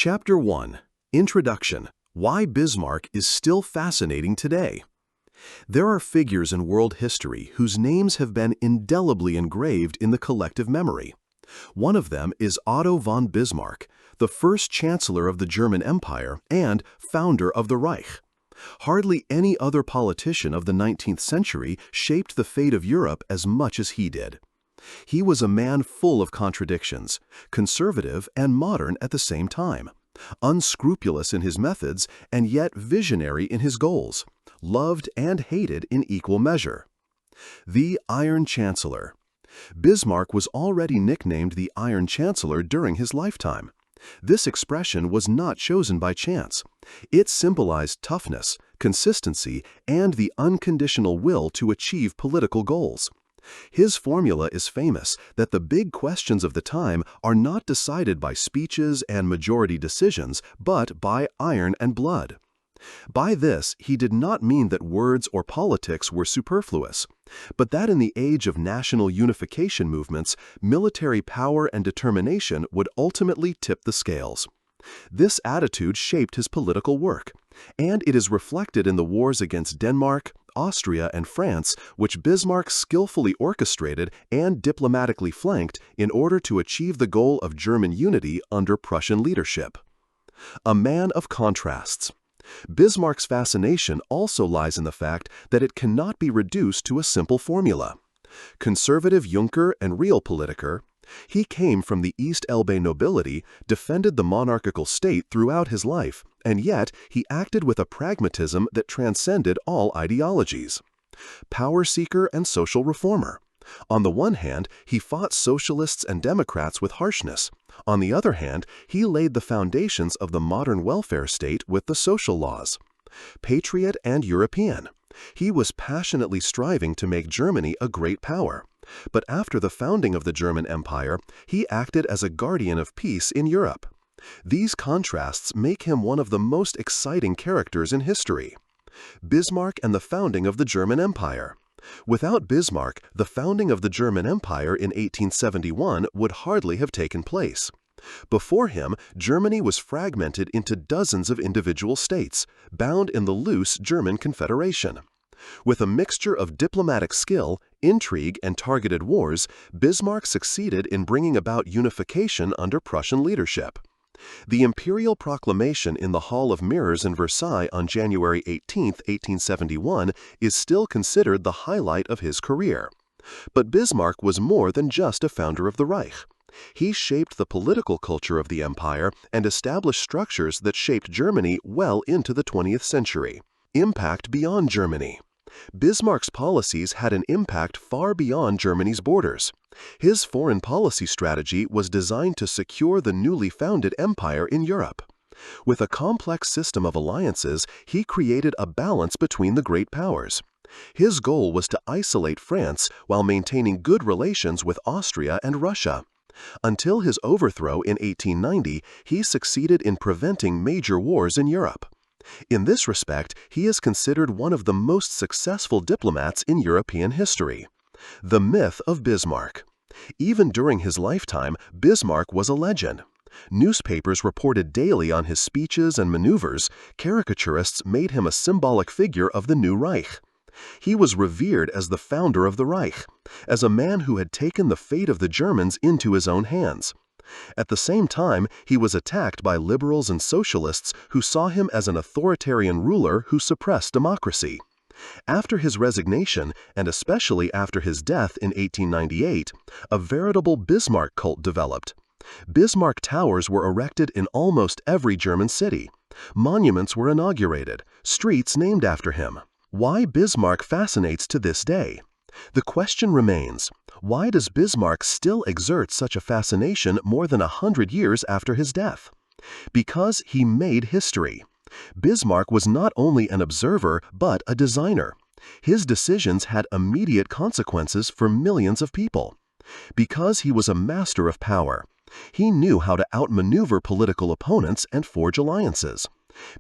Chapter 1. Introduction. Why Bismarck is still fascinating today. There are figures in world history whose names have been indelibly engraved in the collective memory. One of them is Otto von Bismarck, the first Chancellor of the German Empire and founder of the Reich. Hardly any other politician of the 19th century shaped the fate of Europe as much as he did. He was a man full of contradictions, conservative and modern at the same time, unscrupulous in his methods and yet visionary in his goals, loved and hated in equal measure. The Iron Chancellor. Bismarck was already nicknamed the Iron Chancellor during his lifetime. This expression was not chosen by chance. It symbolized toughness, consistency, and the unconditional will to achieve political goals. His formula is famous that the big questions of the time are not decided by speeches and majority decisions, but by iron and blood. By this, he did not mean that words or politics were superfluous, but that in the age of national unification movements, military power and determination would ultimately tip the scales. This attitude shaped his political work, and it is reflected in the wars against Denmark, Austria, and France, which Bismarck skillfully orchestrated and diplomatically flanked in order to achieve the goal of German unity under Prussian leadership. A man of contrasts. Bismarck's fascination also lies in the fact that it cannot be reduced to a simple formula. Conservative Junker and Realpolitiker, he came from the East Elbe nobility, defended the monarchical state throughout his life, and yet he acted with a pragmatism that transcended all ideologies. Power seeker and social reformer. On the one hand, he fought socialists and Democrats with harshness. On the other hand, he laid the foundations of the modern welfare state with the social laws. Patriot and European. He was passionately striving to make Germany a great power. But after the founding of the German Empire, he acted as a guardian of peace in Europe. These contrasts make him one of the most exciting characters in history. Bismarck and the founding of the German Empire. Without Bismarck, the founding of the German Empire in 1871 would hardly have taken place. Before him, Germany was fragmented into dozens of individual states, bound in the loose German Confederation. With a mixture of diplomatic skill, intrigue, and targeted wars, Bismarck succeeded in bringing about unification under Prussian leadership. The imperial proclamation in the Hall of Mirrors in Versailles on January 18, 1871, is still considered the highlight of his career. But Bismarck was more than just a founder of the Reich. He shaped the political culture of the empire and established structures that shaped Germany well into the 20th century. Impact beyond Germany. Bismarck's policies had an impact far beyond Germany's borders. His foreign policy strategy was designed to secure the newly founded empire in Europe. With a complex system of alliances, he created a balance between the great powers. His goal was to isolate France while maintaining good relations with Austria and Russia. Until his overthrow in 1890, he succeeded in preventing major wars in Europe. In this respect, he is considered one of the most successful diplomats in European history. The myth of Bismarck. Even during his lifetime, Bismarck was a legend. Newspapers reported daily on his speeches and maneuvers. Caricaturists made him a symbolic figure of the new Reich. He was revered as the founder of the Reich, as a man who had taken the fate of the Germans into his own hands. At the same time, he was attacked by liberals and socialists who saw him as an authoritarian ruler who suppressed democracy. After his resignation, and especially after his death in 1898, a veritable Bismarck cult developed. Bismarck towers were erected in almost every German city. Monuments were inaugurated, streets named after him. Why Bismarck fascinates to this day? The question remains, why does Bismarck still exert such a fascination more than 100 years after his death? Because he made history. Bismarck was not only an observer, but a designer. His decisions had immediate consequences for millions of people. Because he was a master of power. He knew how to outmaneuver political opponents and forge alliances.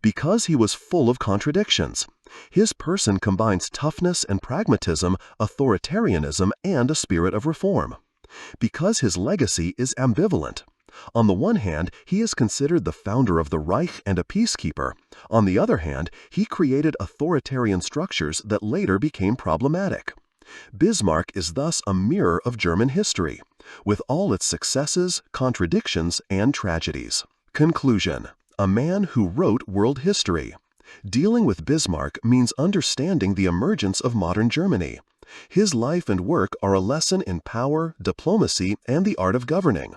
Because he was full of contradictions. His person combines toughness and pragmatism, authoritarianism, and a spirit of reform. Because his legacy is ambivalent. On the one hand, he is considered the founder of the Reich and a peacekeeper. On the other hand, he created authoritarian structures that later became problematic. Bismarck is thus a mirror of German history, with all its successes, contradictions, and tragedies. Conclusion: a man who wrote world history. Dealing with Bismarck means understanding the emergence of modern Germany. His life and work are a lesson in power, diplomacy, and the art of governing.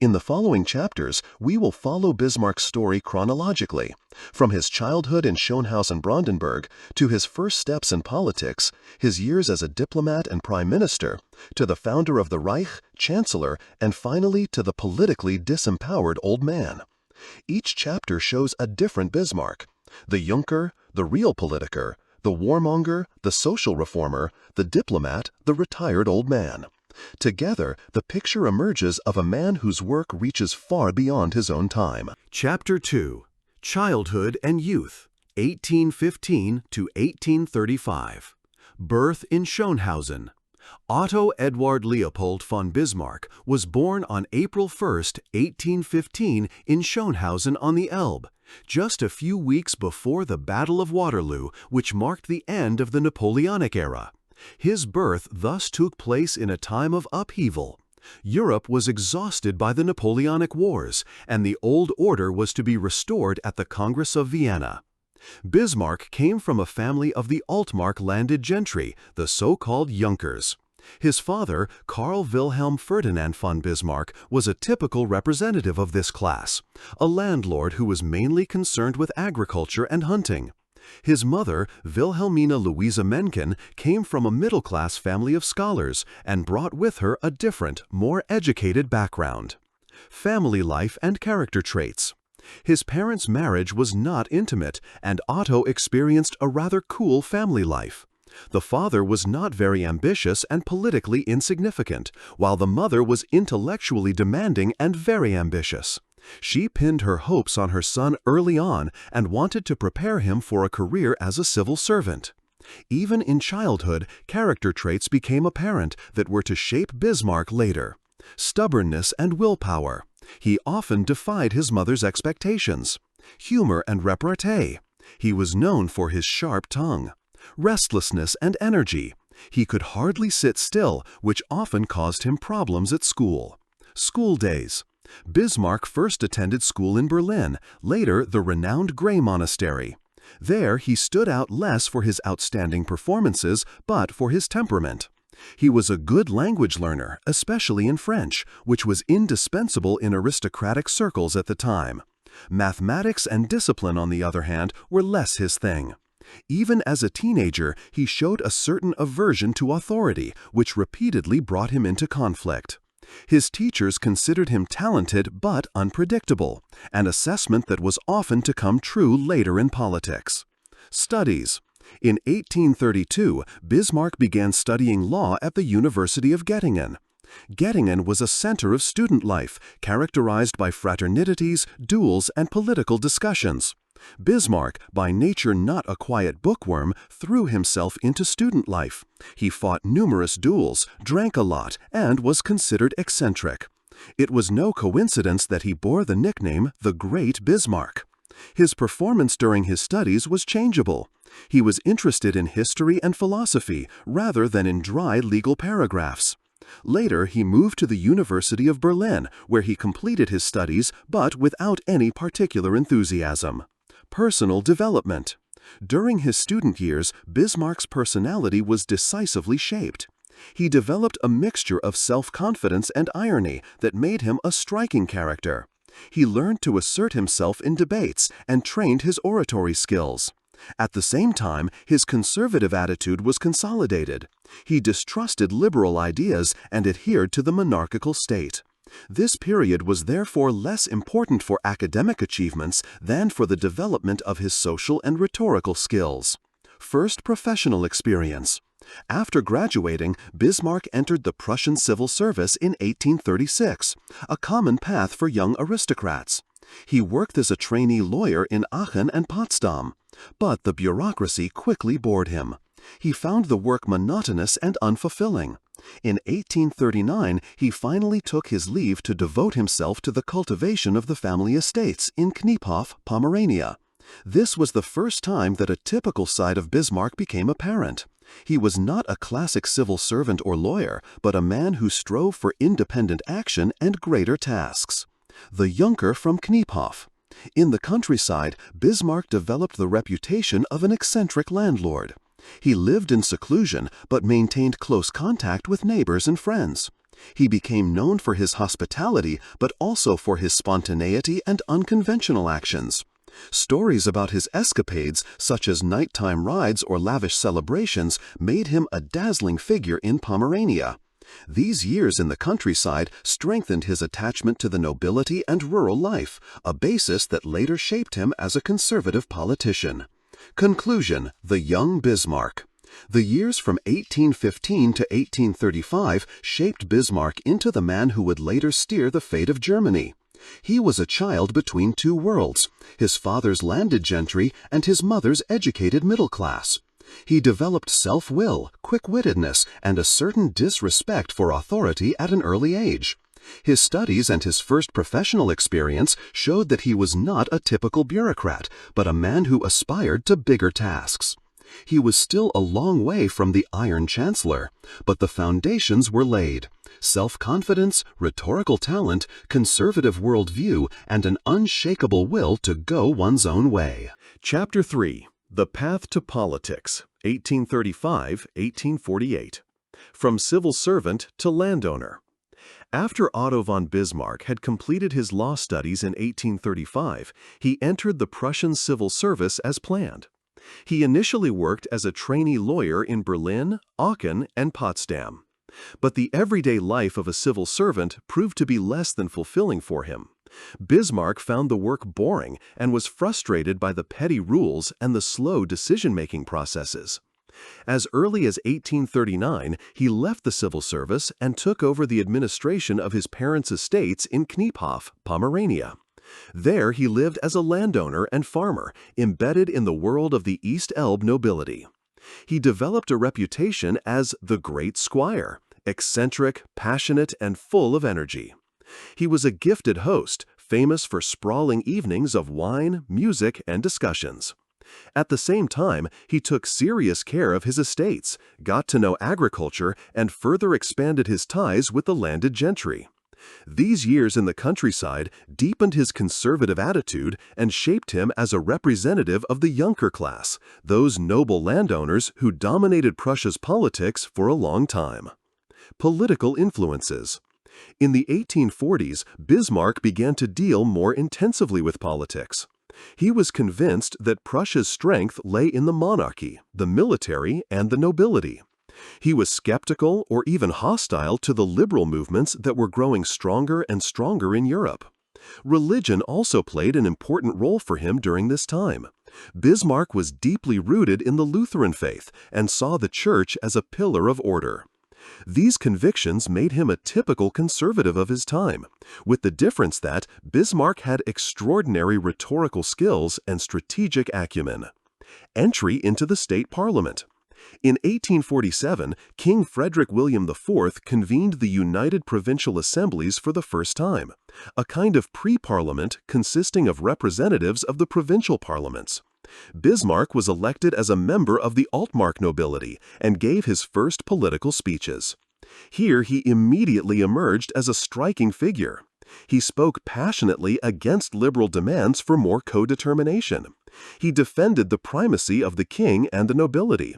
In the following chapters, we will follow Bismarck's story chronologically, from his childhood in Schönhausen-Brandenburg to his first steps in politics, his years as a diplomat and prime minister, to the founder of the Reich, Chancellor, and finally to the politically disempowered old man. Each chapter shows a different Bismarck: the Junker, the Realpolitiker, the warmonger, the social reformer, the diplomat, the retired old man. Together, the picture emerges of a man whose work reaches far beyond his own time. Chapter 2: Childhood and Youth, 1815 to 1835. Birth in Schönhausen. Otto Eduard Leopold von Bismarck was born on April 1, 1815 in Schönhausen on the Elbe, just a few weeks before the Battle of Waterloo, which marked the end of the Napoleonic era. His birth thus took place in a time of upheaval. Europe was exhausted by the Napoleonic Wars, and the old order was to be restored at the Congress of Vienna. Bismarck came from a family of the Altmark landed gentry, the so-called Junkers. His father, Karl Wilhelm Ferdinand von Bismarck, was a typical representative of this class, a landlord who was mainly concerned with agriculture and hunting. His mother, Wilhelmina Louisa Mencken, came from a middle-class family of scholars and brought with her a different, more educated background. Family life and character traits. His parents' marriage was not intimate, and Otto experienced a rather cool family life. The father was not very ambitious and politically insignificant, while the mother was intellectually demanding and very ambitious. She pinned her hopes on her son early on and wanted to prepare him for a career as a civil servant. Even in childhood, character traits became apparent that were to shape Bismarck later. Stubbornness and willpower. He often defied his mother's expectations. Humor and repartee. He was known for his sharp tongue. Restlessness and energy. He could hardly sit still, which often caused him problems at school. School days. Bismarck first attended school in Berlin, later the renowned Grey Monastery. There he stood out less for his outstanding performances, but for his temperament. He was a good language learner, especially in French, which was indispensable in aristocratic circles at the time. Mathematics and discipline, on the other hand, were less his thing. Even as a teenager, he showed a certain aversion to authority, which repeatedly brought him into conflict. His teachers considered him talented but unpredictable, an assessment that was often to come true later in politics. Studies. In 1832, Bismarck began studying law at the University of Göttingen. Göttingen was a center of student life, characterized by fraternities, duels, and political discussions. Bismarck, by nature not a quiet bookworm, threw himself into student life. He fought numerous duels, drank a lot, and was considered eccentric. It was no coincidence that he bore the nickname the Great Bismarck. His performance during his studies was changeable. He was interested in history and philosophy rather than in dry legal paragraphs. Later, he moved to the University of Berlin, where he completed his studies, but without any particular enthusiasm. Personal development. During his student years, Bismarck's personality was decisively shaped. He developed a mixture of self-confidence and irony that made him a striking character. He learned to assert himself in debates and trained his oratory skills. At the same time, his conservative attitude was consolidated. He distrusted liberal ideas and adhered to the monarchical state. This period was therefore less important for academic achievements than for the development of his social and rhetorical skills. First professional experience. After graduating, Bismarck entered the Prussian civil service in 1836, a common path for young aristocrats. He worked as a trainee lawyer in Aachen and Potsdam, but the bureaucracy quickly bored him. He found the work monotonous and unfulfilling. In 1839, he finally took his leave to devote himself to the cultivation of the family estates in Kniephof, Pomerania. This was the first time that a typical side of Bismarck became apparent. He was not a classic civil servant or lawyer, but a man who strove for independent action and greater tasks. The Junker from Kniephof. In the countryside, Bismarck developed the reputation of an eccentric landlord. He lived in seclusion but maintained close contact with neighbors and friends. He became known for his hospitality but also for his spontaneity and unconventional actions. Stories about his escapades, such as nighttime rides or lavish celebrations, made him a dazzling figure in Pomerania. These years in the countryside strengthened his attachment to the nobility and rural life, a basis that later shaped him as a conservative politician. Conclusion: the young Bismarck. The years from 1815 to 1835 shaped Bismarck into the man who would later steer the fate of Germany. He was a child between two worlds, his father's landed gentry and his mother's educated middle class. He developed self-will, quick-wittedness, and a certain disrespect for authority at an early age. His studies and his first professional experience showed that he was not a typical bureaucrat, but a man who aspired to bigger tasks. He was still a long way from the Iron Chancellor, but the foundations were laid. Self-confidence, rhetorical talent, conservative worldview, and an unshakable will to go one's own way. Chapter 3. The Path to Politics, 1835-1848. From Civil Servant to Landowner. After Otto von Bismarck had completed his law studies in 1835, he entered the Prussian civil service as planned. He initially worked as a trainee lawyer in Berlin, Aachen, and Potsdam. But the everyday life of a civil servant proved to be less than fulfilling for him. Bismarck found the work boring and was frustrated by the petty rules and the slow decision-making processes. As early as 1839, he left the civil service and took over the administration of his parents' estates in Kniephof, Pomerania. There he lived as a landowner and farmer, embedded in the world of the East Elbe nobility. He developed a reputation as the Great Squire, eccentric, passionate, and full of energy. He was a gifted host, famous for sprawling evenings of wine, music, and discussions. At the same time, he took serious care of his estates, got to know agriculture, and further expanded his ties with the landed gentry. These years in the countryside deepened his conservative attitude and shaped him as a representative of the Junker class, those noble landowners who dominated Prussia's politics for a long time. Political influences. In the 1840s, Bismarck began to deal more intensively with politics. He was convinced that Prussia's strength lay in the monarchy, the military, and the nobility. He was skeptical or even hostile to the liberal movements that were growing stronger and stronger in Europe. Religion also played an important role for him during this time. Bismarck was deeply rooted in the Lutheran faith and saw the church as a pillar of order. These convictions made him a typical conservative of his time, with the difference that Bismarck had extraordinary rhetorical skills and strategic acumen. Entry into the state parliament. In 1847, King Frederick William IV convened the United Provincial Assemblies for the first time, a kind of pre-parliament consisting of representatives of the provincial parliaments. Bismarck was elected as a member of the Altmark nobility and gave his first political speeches. Here he immediately emerged as a striking figure. He spoke passionately against liberal demands for more co-determination. He defended the primacy of the king and the nobility.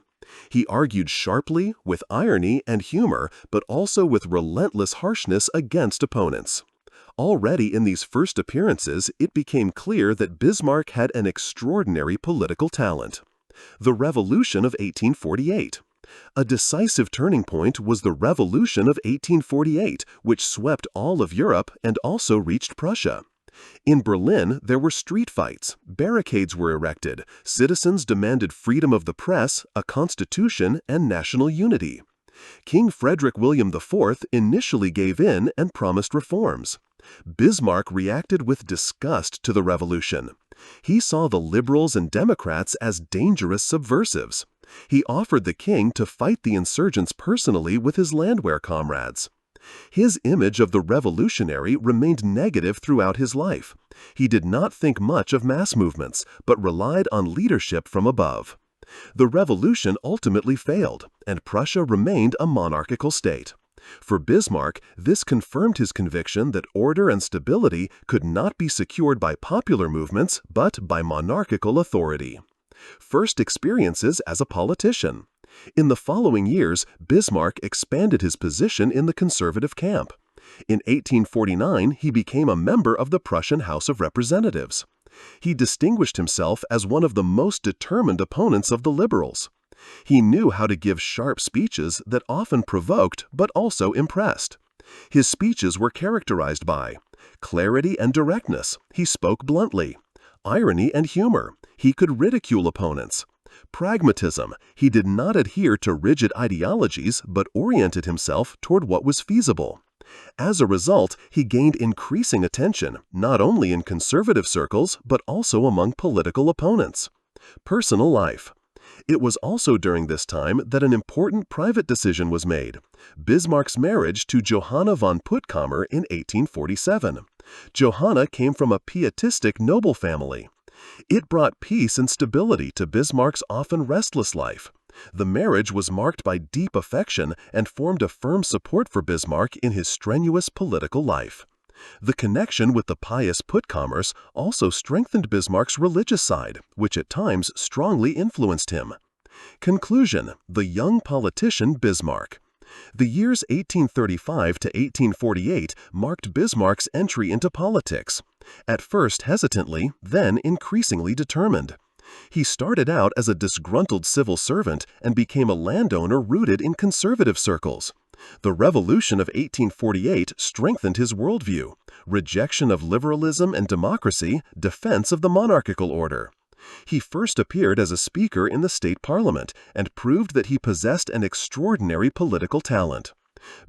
He argued sharply, with irony and humor, but also with relentless harshness against opponents. Already in these first appearances, it became clear that Bismarck had an extraordinary political talent. The Revolution of 1848. A decisive turning point was the Revolution of 1848, which swept all of Europe and also reached Prussia. In Berlin, there were street fights, barricades were erected, citizens demanded freedom of the press, a constitution, and national unity. King Frederick William IV initially gave in and promised reforms. Bismarck reacted with disgust to the revolution. He saw the liberals and Democrats as dangerous subversives. He offered the king to fight the insurgents personally with his landwehr comrades. His image of the revolutionary remained negative throughout his life. He did not think much of mass movements, but relied on leadership from above. The revolution ultimately failed, and Prussia remained a monarchical state. For Bismarck, this confirmed his conviction that order and stability could not be secured by popular movements, but by monarchical authority. First experiences as a politician. In the following years, Bismarck expanded his position in the conservative camp. In 1849, he became a member of the Prussian House of Representatives. He distinguished himself as one of the most determined opponents of the liberals. He knew how to give sharp speeches that often provoked but also impressed. His speeches were characterized by clarity and directness. He spoke bluntly. Irony and humor. He could ridicule opponents. Pragmatism. He did not adhere to rigid ideologies but oriented himself toward what was feasible. As a result, he gained increasing attention, not only in conservative circles but also among political opponents. Personal life. It was also during this time that an important private decision was made: Bismarck's marriage to Johanna von Puttkamer in 1847. Johanna came from a pietistic noble family. It brought peace and stability to Bismarck's often restless life. The marriage was marked by deep affection and formed a firm support for Bismarck in his strenuous political life. The connection with the pious Puttkamers also strengthened Bismarck's religious side, which at times strongly influenced him. Conclusion: the young politician Bismarck. The years 1835 to 1848 marked Bismarck's entry into politics. At first hesitantly, then increasingly determined. He started out as a disgruntled civil servant and became a landowner rooted in conservative circles. The Revolution of 1848 strengthened his worldview: rejection of liberalism and democracy, defense of the monarchical order. He first appeared as a speaker in the state parliament and proved that he possessed an extraordinary political talent.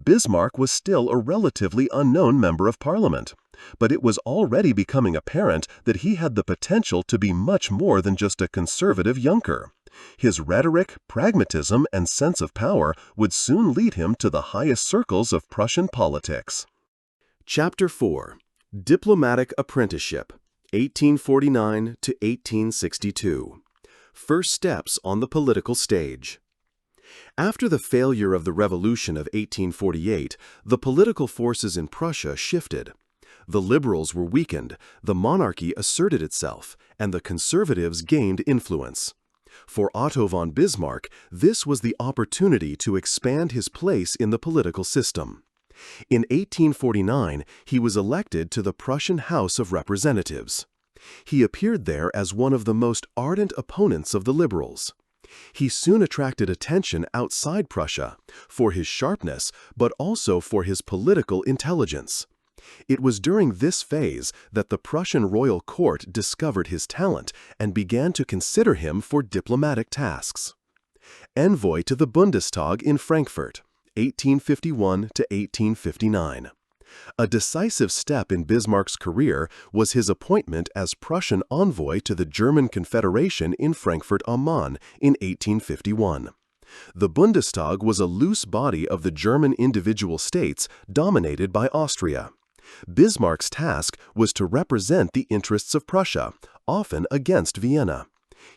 Bismarck was still a relatively unknown member of parliament, but it was already becoming apparent that he had the potential to be much more than just a conservative Junker. His rhetoric, pragmatism, and sense of power would soon lead him to the highest circles of Prussian politics. Chapter 4. Diplomatic Apprenticeship, 1849 to 1862. First steps on the political stage. After the failure of the Revolution of 1848, the political forces in Prussia shifted. The liberals were weakened, the monarchy asserted itself, and the conservatives gained influence. For Otto von Bismarck, this was the opportunity to expand his place in the political system. In 1849, he was elected to the Prussian House of Representatives. He appeared there as one of the most ardent opponents of the liberals. He soon attracted attention outside Prussia for his sharpness, but also for his political intelligence. It was during this phase that the Prussian royal court discovered his talent and began to consider him for diplomatic tasks. Envoy to the Bundestag in Frankfurt, 1851 to 1859. A decisive step in Bismarck's career was his appointment as Prussian envoy to the German Confederation in Frankfurt am Main in 1851. The Bundestag was a loose body of the German individual states dominated by Austria. Bismarck's task was to represent the interests of Prussia, often against Vienna.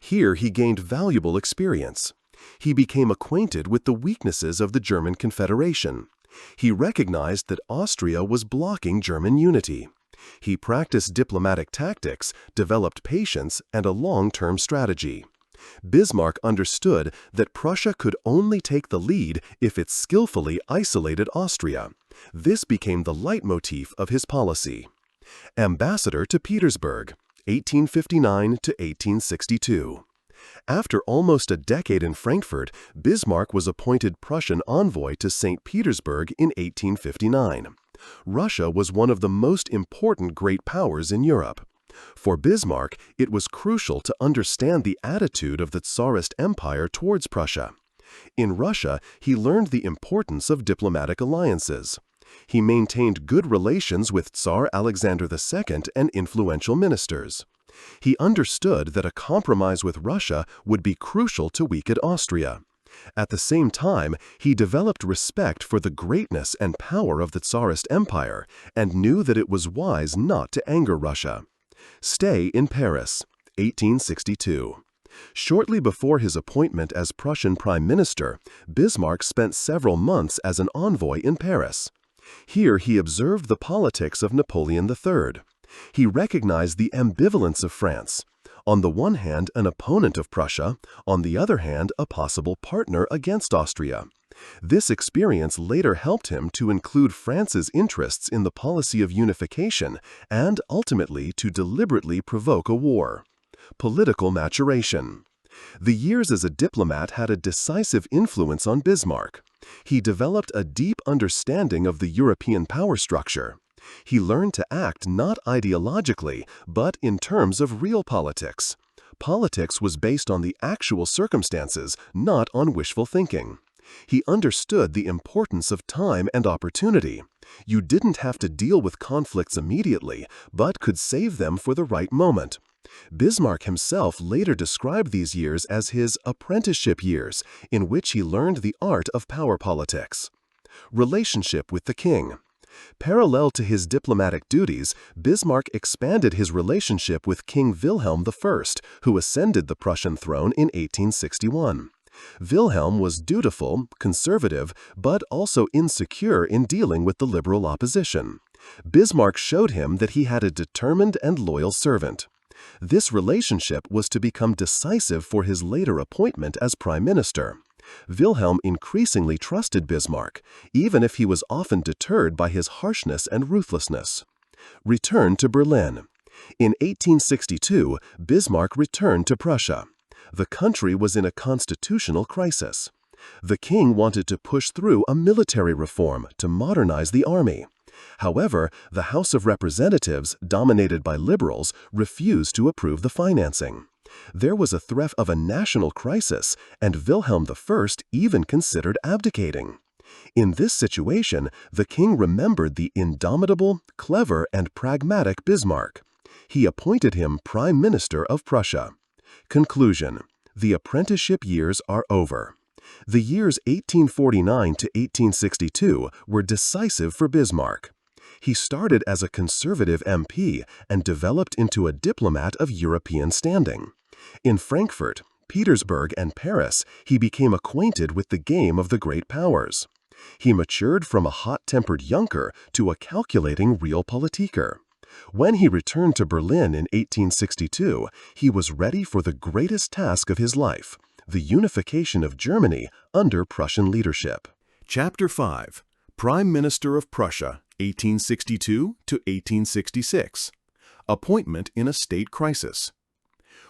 Here he gained valuable experience. He became acquainted with the weaknesses of the German Confederation. He recognized that Austria was blocking German unity. He practiced diplomatic tactics, developed patience, and a long-term strategy. Bismarck understood that Prussia could only take the lead if it skillfully isolated Austria. This became the leitmotif of his policy. Ambassador to Petersburg, 1859 to 1862. After almost a decade in Frankfurt, Bismarck was appointed Prussian envoy to St. Petersburg in 1859. Russia was one of the most important great powers in Europe. For Bismarck, it was crucial to understand the attitude of the Tsarist Empire towards Prussia. In Russia, he learned the importance of diplomatic alliances. He maintained good relations with Tsar Alexander II and influential ministers. He understood that a compromise with Russia would be crucial to weaken Austria. At the same time, he developed respect for the greatness and power of the Tsarist Empire and knew that it was wise not to anger Russia. Stay in Paris, 1862. Shortly before his appointment as Prussian Prime Minister, Bismarck spent several months as an envoy in Paris. Here he observed the politics of Napoleon III. He recognized the ambivalence of France. On the one hand, an opponent of Prussia, on the other hand, a possible partner against Austria. This experience later helped him to include France's interests in the policy of unification and, ultimately, to deliberately provoke a war. Political maturation. The years as a diplomat had a decisive influence on Bismarck. He developed a deep understanding of the European power structure. He learned to act not ideologically, but in terms of real politics. Politics was based on the actual circumstances, not on wishful thinking. He understood the importance of time and opportunity. You didn't have to deal with conflicts immediately, but could save them for the right moment. Bismarck himself later described these years as his apprenticeship years, in which he learned the art of power politics. Relationship with the king. Parallel to his diplomatic duties, Bismarck expanded his relationship with King Wilhelm I, who ascended the Prussian throne in 1861. Wilhelm was dutiful, conservative, but also insecure in dealing with the liberal opposition. Bismarck showed him that he had a determined and loyal servant. This relationship was to become decisive for his later appointment as prime minister. Wilhelm increasingly trusted Bismarck, even if he was often deterred by his harshness and ruthlessness. Return to Berlin. In 1862, Bismarck returned to Prussia. The country was in a constitutional crisis. The king wanted to push through a military reform to modernize the army. However, the House of Representatives, dominated by liberals, refused to approve the financing. There was a threat of a national crisis, and Wilhelm I even considered abdicating. In this situation, the king remembered the indomitable, clever, and pragmatic Bismarck. He appointed him Prime Minister of Prussia. Conclusion: the apprenticeship years are over. The years 1849 to 1862 were decisive for Bismarck. He started as a conservative MP and developed into a diplomat of European standing. In Frankfurt, Petersburg, and Paris, he became acquainted with the game of the great powers. He matured from a hot-tempered Junker to a calculating Realpolitiker. When he returned to Berlin in 1862, he was ready for the greatest task of his life, the unification of Germany under Prussian leadership. Chapter 5. Prime Minister of Prussia, 1862 to 1866. Appointment in a state crisis.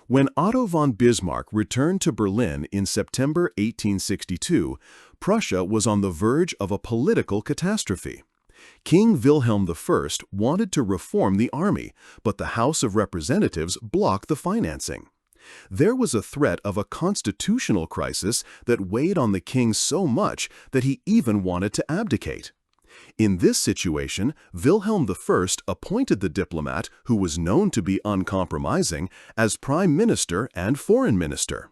When Otto von Bismarck returned to Berlin in September 1862, Prussia was on the verge of a political catastrophe. King Wilhelm I wanted to reform the army, but the House of Representatives blocked the financing. There was a threat of a constitutional crisis that weighed on the king so much that he even wanted to abdicate. In this situation, Wilhelm I appointed the diplomat, who was known to be uncompromising, as prime minister and foreign minister.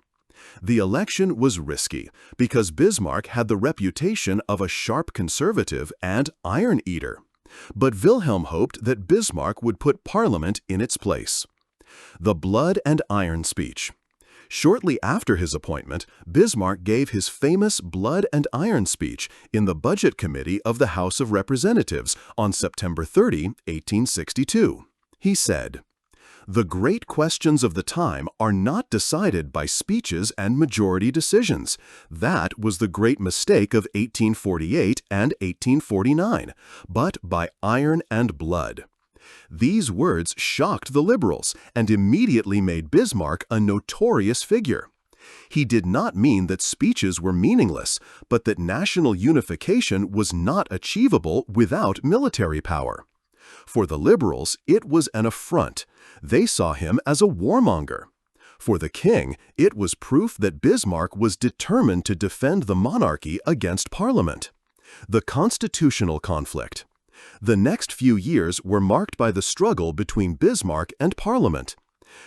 The election was risky because Bismarck had the reputation of a sharp conservative and iron eater. But Wilhelm hoped that Bismarck would put Parliament in its place. The Blood and Iron speech. Shortly after his appointment, Bismarck gave his famous Blood and Iron speech in the Budget Committee of the House of Representatives on September 30, 1862. He said, "The great questions of the time are not decided by speeches and majority decisions. That was the great mistake of 1848 and 1849, but by iron and blood." These words shocked the liberals and immediately made Bismarck a notorious figure. He did not mean that speeches were meaningless, but that national unification was not achievable without military power. For the liberals, it was an affront. They saw him as a warmonger. For the king, it was proof that Bismarck was determined to defend the monarchy against Parliament. The constitutional conflict. The next few years were marked by the struggle between Bismarck and Parliament.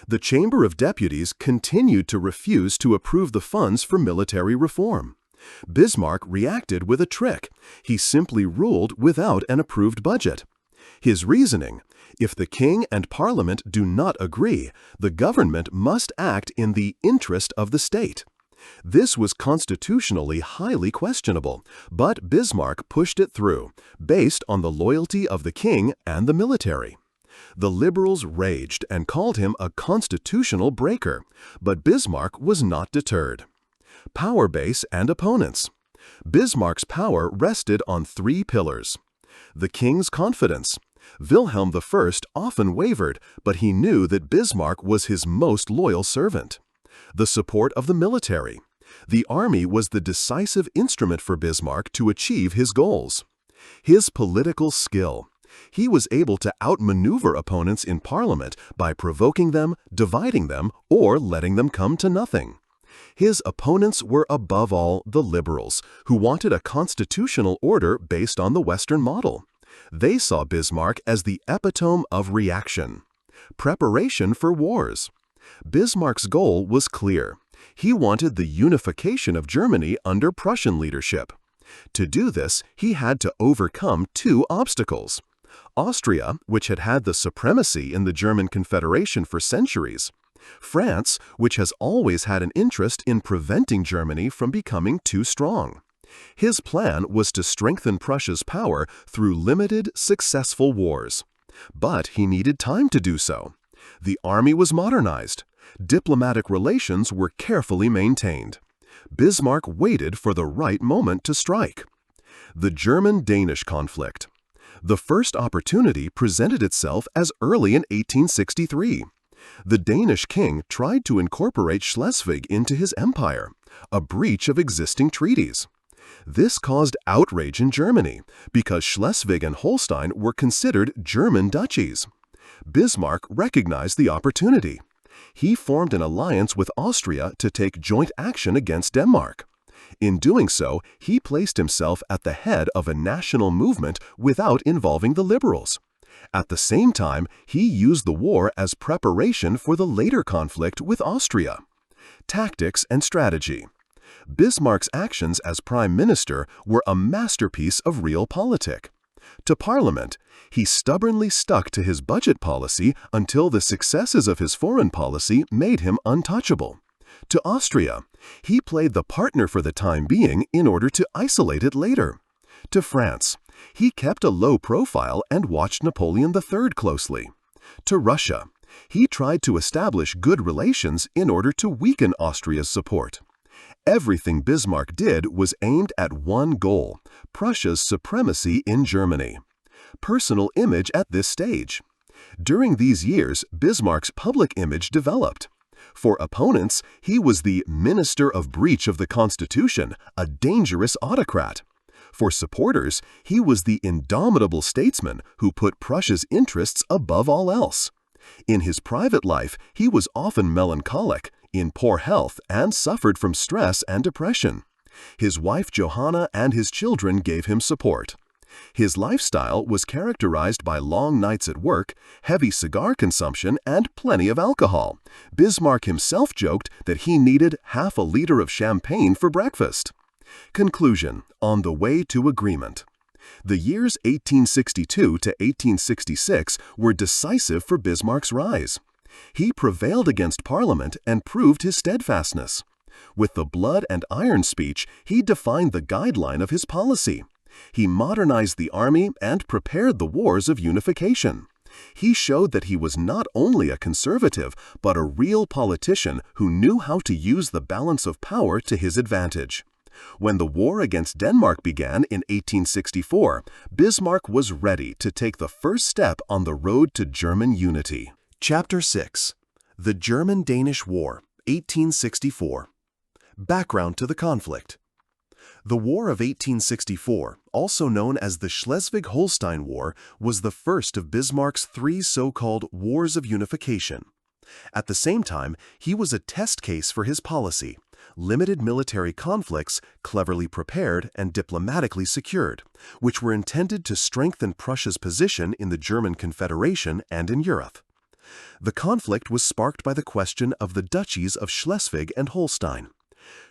The Chamber of Deputies continued to refuse to approve the funds for military reform. Bismarck reacted with a trick. He simply ruled without an approved budget. His reasoning: if the king and parliament do not agree, the government must act in the interest of the state. This was constitutionally highly questionable, but Bismarck pushed it through, based on the loyalty of the king and the military. The liberals raged and called him a constitutional breaker, but Bismarck was not deterred. Power base and opponents. Bismarck's power rested on three pillars. The king's confidence. Wilhelm I often wavered, but he knew that Bismarck was his most loyal servant. The support of the military. The army was the decisive instrument for Bismarck to achieve his goals. His political skill. He was able to outmaneuver opponents in parliament by provoking them, dividing them, or letting them come to nothing. His opponents were above all the liberals, who wanted a constitutional order based on the Western model. They saw Bismarck as the epitome of reaction. Preparation for wars. Bismarck's goal was clear. He wanted the unification of Germany under Prussian leadership. To do this, he had to overcome two obstacles: Austria, which had had the supremacy in the German Confederation for centuries; France, which has always had an interest in preventing Germany from becoming too strong. His plan was to strengthen Prussia's power through limited, successful wars. But he needed time to do so. The army was modernized. Diplomatic relations were carefully maintained. Bismarck waited for the right moment to strike. The German-Danish conflict. The first opportunity presented itself as early in 1863. The Danish king tried to incorporate Schleswig into his empire, a breach of existing treaties. This caused outrage in Germany because Schleswig and Holstein were considered German duchies. Bismarck recognized the opportunity. He formed an alliance with Austria to take joint action against Denmark. In doing so, he placed himself at the head of a national movement without involving the liberals. At the same time, he used the war as preparation for the later conflict with Austria. Tactics and strategy. Bismarck's actions as prime minister were a masterpiece of realpolitik. To parliament, he stubbornly stuck to his budget policy until the successes of his foreign policy made him untouchable. To Austria, he played the partner for the time being in order to isolate it later. To France, he kept a low profile and watched Napoleon III closely. To Russia, he tried to establish good relations in order to weaken Austria's support. Everything Bismarck did was aimed at one goal: Prussia's supremacy in Germany. Personal image at this stage. During these years, Bismarck's public image developed. For opponents, he was the minister of breach of the Constitution, a dangerous autocrat. For supporters, he was the indomitable statesman who put Prussia's interests above all else. In his private life, he was often melancholic, in poor health, and suffered from stress and depression. His wife Johanna and his children gave him support. His lifestyle was characterized by long nights at work, heavy cigar consumption, and plenty of alcohol. Bismarck himself joked that he needed half a liter of champagne for breakfast. Conclusion: on the way to agreement. The years 1862 to 1866 were decisive for Bismarck's rise. He prevailed against Parliament and proved his steadfastness. With the blood and iron speech, he defined the guideline of his policy. He modernized the army and prepared the wars of unification. He showed that he was not only a conservative, but a real politician who knew how to use the balance of power to his advantage. When the war against Denmark began in 1864, Bismarck was ready to take the first step on the road to German unity. Chapter 6. The German-Danish War, 1864. Background to the conflict. The War of 1864, also known as the Schleswig-Holstein War, was the first of Bismarck's three so-called Wars of Unification. At the same time, he was a test case for his policy: limited military conflicts, cleverly prepared and diplomatically secured, which were intended to strengthen Prussia's position in the German Confederation and in Europe. The conflict was sparked by the question of the duchies of Schleswig and Holstein.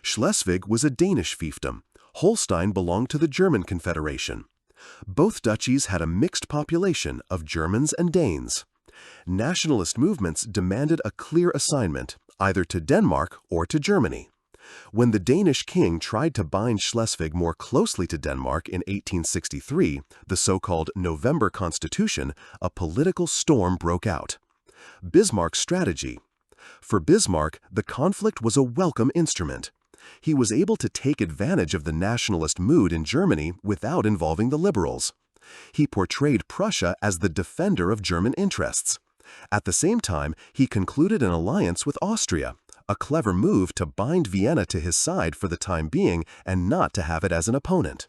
Schleswig was a Danish fiefdom. Holstein belonged to the German Confederation. Both duchies had a mixed population of Germans and Danes. Nationalist movements demanded a clear assignment, either to Denmark or to Germany. When the Danish king tried to bind Schleswig more closely to Denmark in 1863, the so-called November Constitution, a political storm broke out. Bismarck's strategy. For Bismarck, the conflict was a welcome instrument. He was able to take advantage of the nationalist mood in Germany without involving the liberals. He portrayed Prussia as the defender of German interests. At the same time, he concluded an alliance with Austria, a clever move to bind Vienna to his side for the time being and not to have it as an opponent.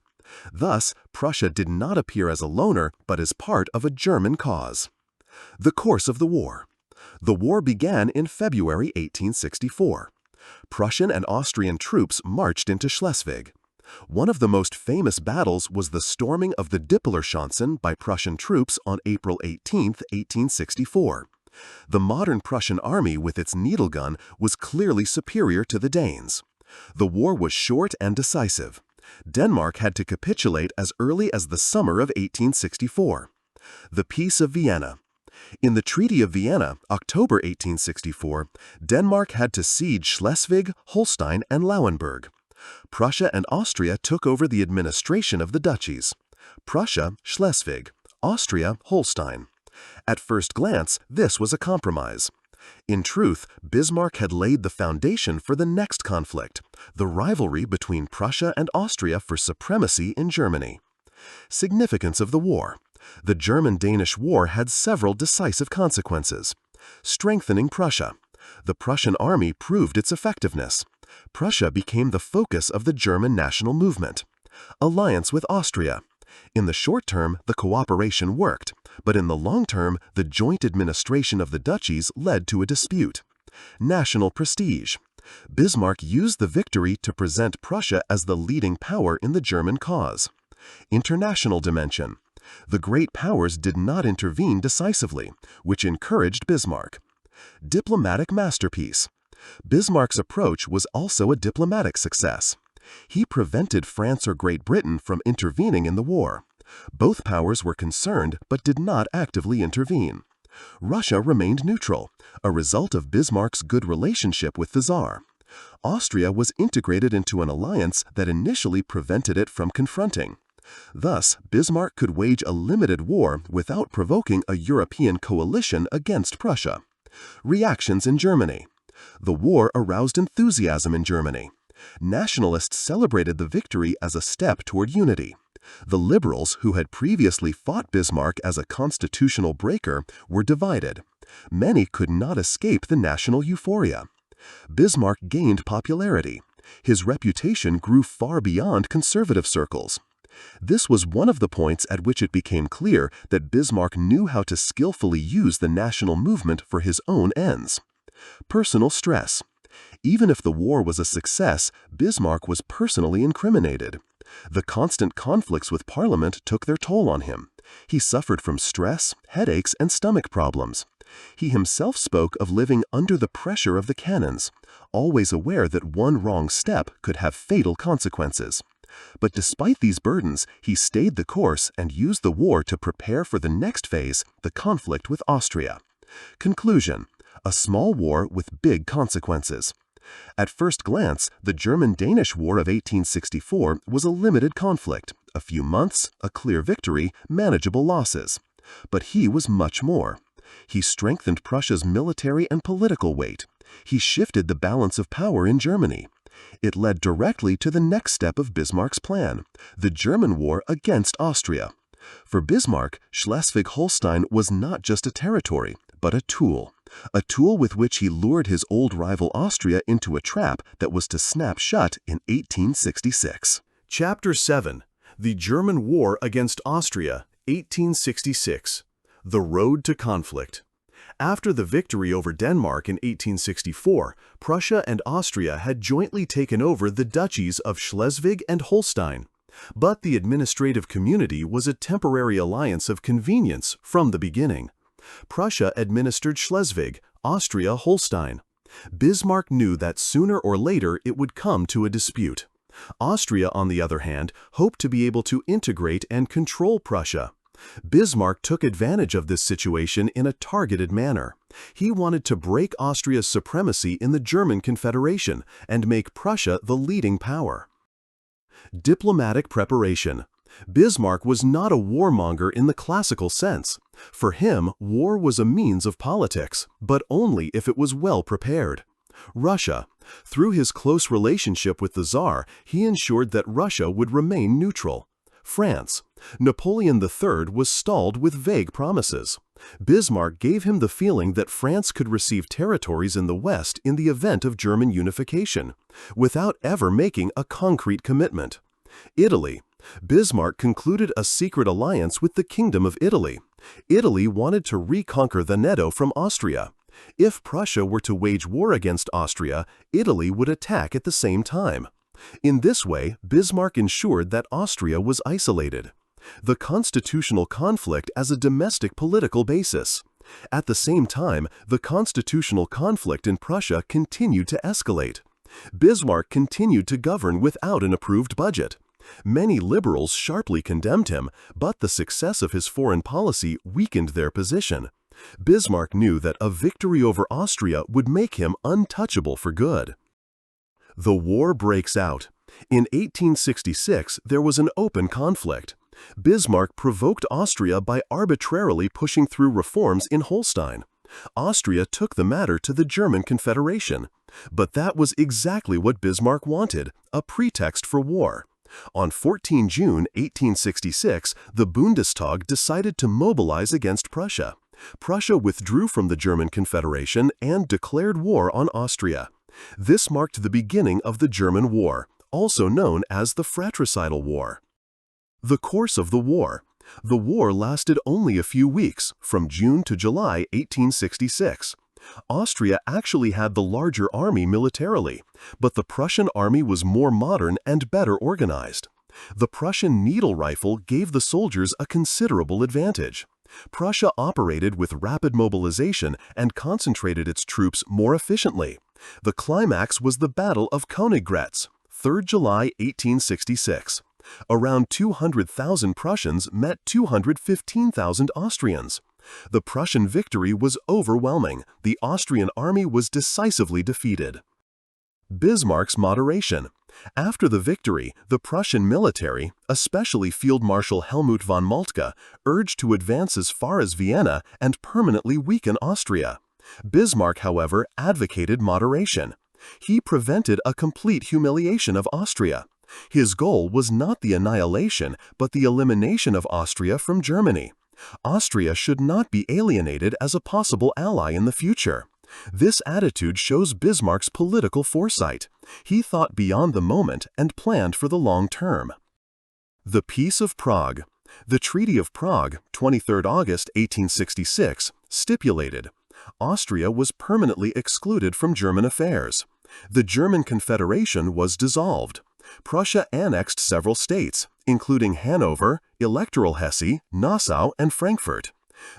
Thus, Prussia did not appear as a loner, but as part of a German cause. The course of the war. The war began in February 1864. Prussian and Austrian troops marched into Schleswig. One of the most famous battles was the storming of the Dippelerschanzen by Prussian troops on April 18, 1864. The modern Prussian army with its needle gun was clearly superior to the Danes. The war was short and decisive. Denmark had to capitulate as early as the summer of 1864. The Peace of Vienna. In the Treaty of Vienna, October 1864, Denmark had to cede Schleswig, Holstein, and Lauenburg. Prussia and Austria took over the administration of the duchies. Prussia, Schleswig; Austria, Holstein. At first glance, this was a compromise. In truth, Bismarck had laid the foundation for the next conflict, the rivalry between Prussia and Austria for supremacy in Germany. Significance of the war. The German-Danish War had several decisive consequences. Strengthening Prussia. The Prussian army proved its effectiveness. Prussia became the focus of the German national movement. Alliance with Austria. In the short term, the cooperation worked, but in the long term, the joint administration of the duchies led to a dispute. National prestige. Bismarck used the victory to present Prussia as the leading power in the German cause. International dimension. The great powers did not intervene decisively, which encouraged Bismarck. Diplomatic masterpiece. Bismarck's approach was also a diplomatic success. He prevented France or Great Britain from intervening in the war. Both powers were concerned but did not actively intervene. Russia remained neutral, a result of Bismarck's good relationship with the Tsar. Austria was integrated into an alliance that initially prevented it from confronting. Thus, Bismarck could wage a limited war without provoking a European coalition against Prussia. Reactions in Germany. The war aroused enthusiasm in Germany. Nationalists celebrated the victory as a step toward unity. The liberals, who had previously fought Bismarck as a constitutional breaker, were divided. Many could not escape the national euphoria. Bismarck gained popularity. His reputation grew far beyond conservative circles. This was one of the points at which it became clear that Bismarck knew how to skillfully use the national movement for his own ends. Personal stress. Even if the war was a success, Bismarck was personally incriminated. The constant conflicts with Parliament took their toll on him. He suffered from stress, headaches, and stomach problems. He himself spoke of living under the pressure of the cannons, always aware that one wrong step could have fatal consequences. But despite these burdens, he stayed the course and used the war to prepare for the next phase, the conflict with Austria. Conclusion: a small war with big consequences. At first glance, the German-Danish War of 1864 was a limited conflict, a few months, a clear victory, manageable losses. But he was much more. He strengthened Prussia's military and political weight. He shifted the balance of power in Germany. It led directly to the next step of Bismarck's plan, the German war against Austria. For Bismarck, Schleswig-Holstein was not just a territory, but a tool with which he lured his old rival Austria into a trap that was to snap shut in 1866. Chapter 7. The German War Against Austria, 1866. The Road to Conflict. After the victory over Denmark in 1864, Prussia and Austria had jointly taken over the duchies of Schleswig and Holstein. But the administrative community was a temporary alliance of convenience from the beginning. Prussia administered Schleswig, Austria Holstein. Bismarck knew that sooner or later it would come to a dispute. Austria, on the other hand, hoped to be able to integrate and control Prussia. Bismarck took advantage of this situation in a targeted manner. He wanted to break Austria's supremacy in the German Confederation and make Prussia the leading power. Diplomatic preparation. Bismarck was not a warmonger in the classical sense. For him, war was a means of politics, but only if it was well prepared. Russia. Through his close relationship with the Tsar, he ensured that Russia would remain neutral. France. Napoleon III was stalled with vague promises. Bismarck gave him the feeling that France could receive territories in the West in the event of German unification, without ever making a concrete commitment. Italy. Bismarck concluded a secret alliance with the Kingdom of Italy. Italy wanted to reconquer the Veneto from Austria. If Prussia were to wage war against Austria, Italy would attack at the same time. In this way, Bismarck ensured that Austria was isolated. The constitutional conflict as a domestic political basis. At the same time, the constitutional conflict in Prussia continued to escalate. Bismarck continued to govern without an approved budget. Many liberals sharply condemned him, but the success of his foreign policy weakened their position. Bismarck knew that a victory over Austria would make him untouchable for good. The war breaks out. In 1866, there was an open conflict. Bismarck provoked Austria by arbitrarily pushing through reforms in Holstein. Austria took the matter to the German Confederation. But that was exactly what Bismarck wanted, a pretext for war. On 14 June 1866, the Bundestag decided to mobilize against Prussia. Prussia withdrew from the German Confederation and declared war on Austria. This marked the beginning of the German War, also known as the Fratricidal War. The course of the war. The war lasted only a few weeks, from June to July 1866. Austria actually had the larger army militarily, but the Prussian army was more modern and better organized. The Prussian needle rifle gave the soldiers a considerable advantage. Prussia operated with rapid mobilization and concentrated its troops more efficiently. The climax was the Battle of Königgrätz, 3 July 1866. Around 200,000 Prussians met 215,000 Austrians. The Prussian victory was overwhelming. The Austrian army was decisively defeated. Bismarck's moderation. After the victory, the Prussian military, especially Field Marshal Helmuth von Moltke, urged to advance as far as Vienna and permanently weaken Austria. Bismarck, however, advocated moderation. He prevented a complete humiliation of Austria. His goal was not the annihilation, but the elimination of Austria from Germany. Austria should not be alienated as a possible ally in the future. This attitude shows Bismarck's political foresight. He thought beyond the moment and planned for the long term. The Peace of Prague. The Treaty of Prague, 23 August 1866, stipulated Austria was permanently excluded from German affairs. The German Confederation was dissolved. Prussia annexed several states, including Hanover, Electoral Hesse, Nassau, and Frankfurt.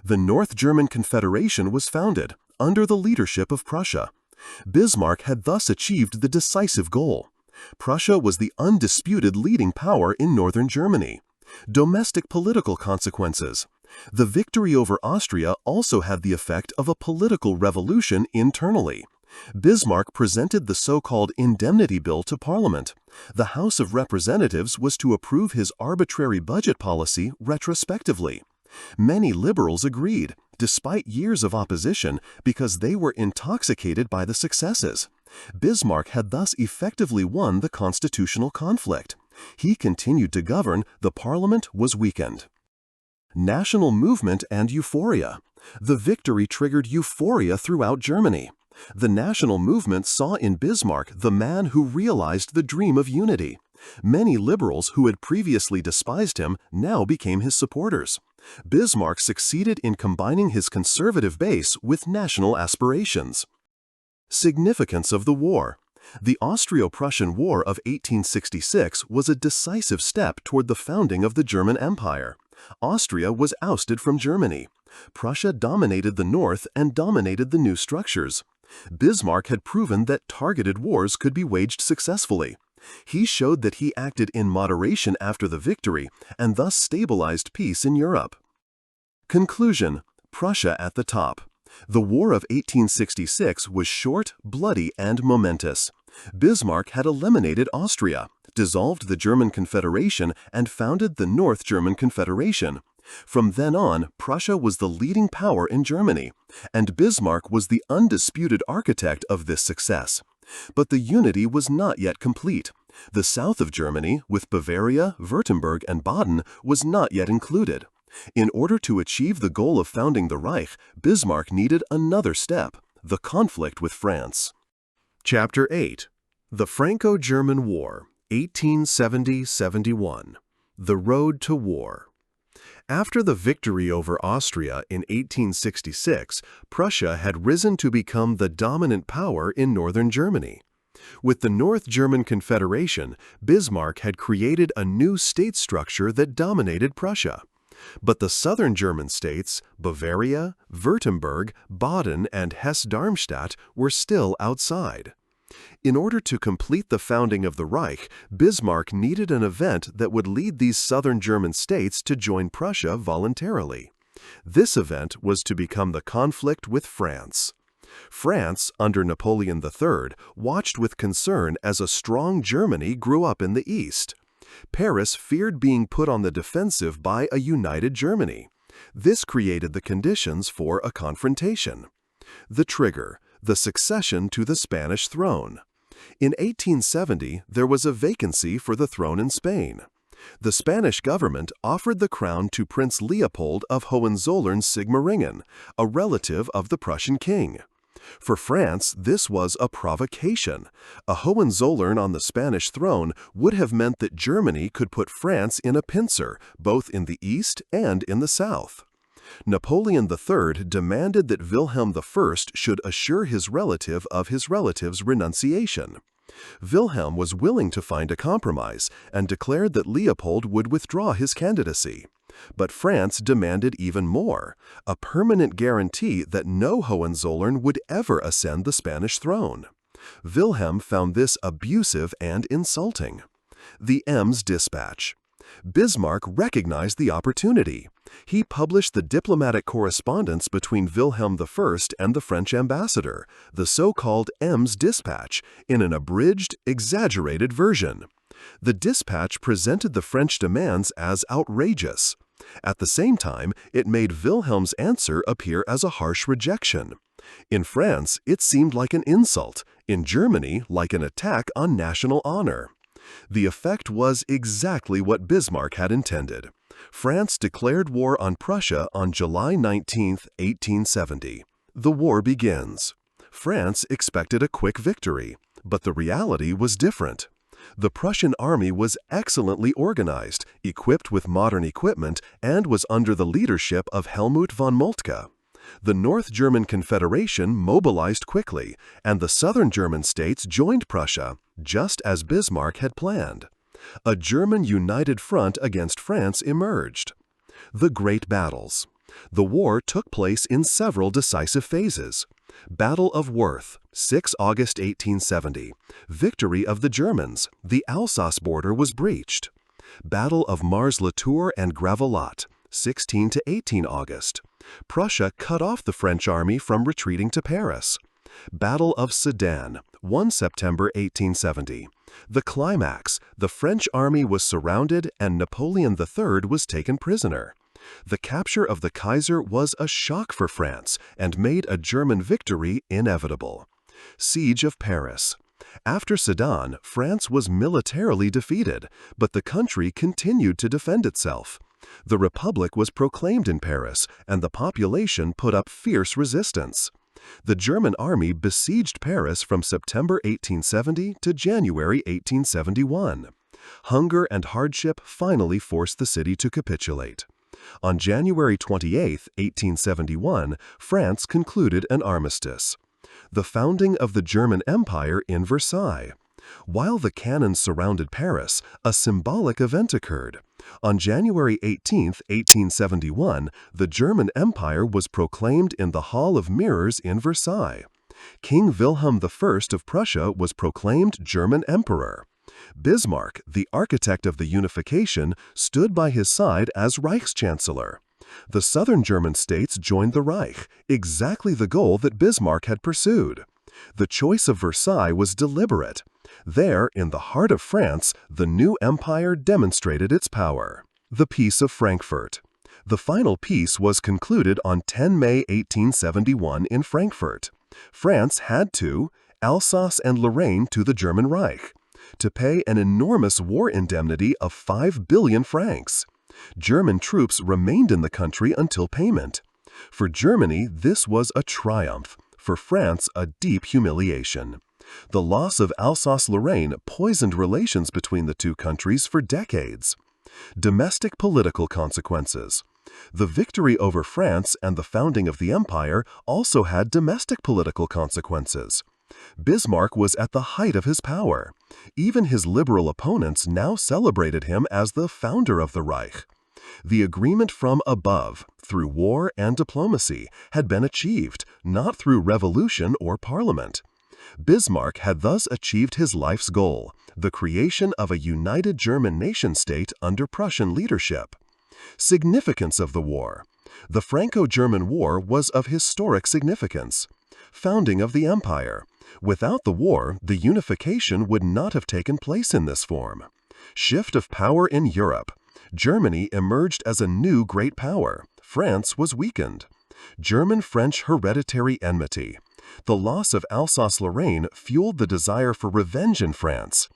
The North German Confederation was founded, under the leadership of Prussia. Bismarck had thus achieved the decisive goal. Prussia was the undisputed leading power in northern Germany. Domestic political consequences. The victory over Austria also had the effect of a political revolution internally. Bismarck presented the so-called Indemnity Bill to Parliament. The House of Representatives was to approve his arbitrary budget policy retrospectively. Many liberals agreed, despite years of opposition, because they were intoxicated by the successes. Bismarck had thus effectively won the constitutional conflict. He continued to govern, the parliament was weakened. National movement and euphoria. The victory triggered euphoria throughout Germany. The national movement saw in Bismarck the man who realized the dream of unity. Many liberals who had previously despised him now became his supporters. Bismarck succeeded in combining his conservative base with national aspirations. Significance of the war. The Austro-Prussian War of 1866 was a decisive step toward the founding of the German Empire. Austria was ousted from Germany. Prussia dominated the north and dominated the new structures. Bismarck had proven that targeted wars could be waged successfully. He showed that he acted in moderation after the victory and thus stabilized peace in Europe. Conclusion: Prussia at the top. The War of 1866 was short, bloody, and momentous. Bismarck had eliminated Austria, dissolved the German Confederation, and founded the North German Confederation. From then on, Prussia was the leading power in Germany, and Bismarck was the undisputed architect of this success. But the unity was not yet complete. The south of Germany, with Bavaria, Württemberg, and Baden, was not yet included. In order to achieve the goal of founding the Reich, Bismarck needed another step: the conflict with France. Chapter 8: The Franco-German War, 1870–71. The Road to War. After the victory over Austria in 1866, Prussia had risen to become the dominant power in northern Germany. With the North German Confederation, Bismarck had created a new state structure that dominated Prussia. But the southern German states, Bavaria, Württemberg, Baden, and Hesse-Darmstadt, were still outside. In order to complete the founding of the Reich, Bismarck needed an event that would lead these southern German states to join Prussia voluntarily. This event was to become the conflict with France. France, under Napoleon III, watched with concern as a strong Germany grew up in the east. Paris feared being put on the defensive by a united Germany. This created the conditions for a confrontation. The trigger: the succession to the Spanish throne. In 1870, there was a vacancy for the throne in Spain. The Spanish government offered the crown to Prince Leopold of Hohenzollern-Sigmaringen, a relative of the Prussian king. For France, this was a provocation. A Hohenzollern on the Spanish throne would have meant that Germany could put France in a pincer, both in the east and in the south. Napoleon III demanded that Wilhelm I should assure his relative of his relative's renunciation. Wilhelm was willing to find a compromise and declared that Leopold would withdraw his candidacy. But France demanded even more: a permanent guarantee that no Hohenzollern would ever ascend the Spanish throne. Wilhelm found this abusive and insulting. The Ems Dispatch. Bismarck recognized the opportunity. He published the diplomatic correspondence between Wilhelm I and the French ambassador, the so-called Ems Dispatch, in an abridged, exaggerated version. The dispatch presented the French demands as outrageous. At the same time, it made Wilhelm's answer appear as a harsh rejection. In France, it seemed like an insult; in Germany, like an attack on national honor. The effect was exactly what Bismarck had intended. France declared war on Prussia on July 19, 1870. The war begins. France expected a quick victory, but the reality was different. The Prussian army was excellently organized, equipped with modern equipment, and was under the leadership of Helmut von Moltke. The North German Confederation mobilized quickly, and the southern German states joined Prussia, just as Bismarck had planned. A German united front against France emerged. The Great Battles. The war took place in several decisive phases. Battle of Worth, 6 August 1870. Victory of the Germans. The Alsace border was breached. Battle of Mars-la-Tour and Gravelotte, 16 to 18 August. Prussia cut off the French army from retreating to Paris. Battle of Sedan, 1 September 1870. The climax: the French army was surrounded and Napoleon III was taken prisoner. The capture of the Kaiser was a shock for France and made a German victory inevitable. Siege of Paris. After Sedan, France was militarily defeated, but the country continued to defend itself. The Republic was proclaimed in Paris, and the population put up fierce resistance. The German army besieged Paris from September 1870 to January 1871. Hunger and hardship finally forced the city to capitulate. On January 28, 1871, France concluded an armistice. The founding of the German Empire in Versailles. While the cannons surrounded Paris, a symbolic event occurred. On January 18, 1871, the German Empire was proclaimed in the Hall of Mirrors in Versailles. King Wilhelm I of Prussia was proclaimed German Emperor. Bismarck, the architect of the Unification, stood by his side as Reich Chancellor. The southern German states joined the Reich, exactly the goal that Bismarck had pursued. The choice of Versailles was deliberate. There, in the heart of France, the new empire demonstrated its power. The Peace of Frankfurt. The final peace was concluded on 10 May 1871 in Frankfurt. France had to Alsace and Lorraine to the German Reich, to pay an enormous war indemnity of 5 billion francs. German troops remained in the country until payment. For Germany, this was a triumph. For France, a deep humiliation. The loss of Alsace-Lorraine poisoned relations between the two countries for decades. Domestic political consequences. The victory over France and the founding of the empire also had domestic political consequences. Bismarck was at the height of his power. Even his liberal opponents now celebrated him as the founder of the Reich. The agreement from above, through war and diplomacy, had been achieved, not through revolution or parliament. Bismarck had thus achieved his life's goal, the creation of a united German nation-state under Prussian leadership. Significance of the war. The Franco-German War was of historic significance. Founding of the empire. Without the war, the unification would not have taken place in this form. Shift of power in Europe. Germany emerged as a new great power. France was weakened. German-French hereditary enmity. The loss of Alsace-Lorraine fueled the desire for revenge in France.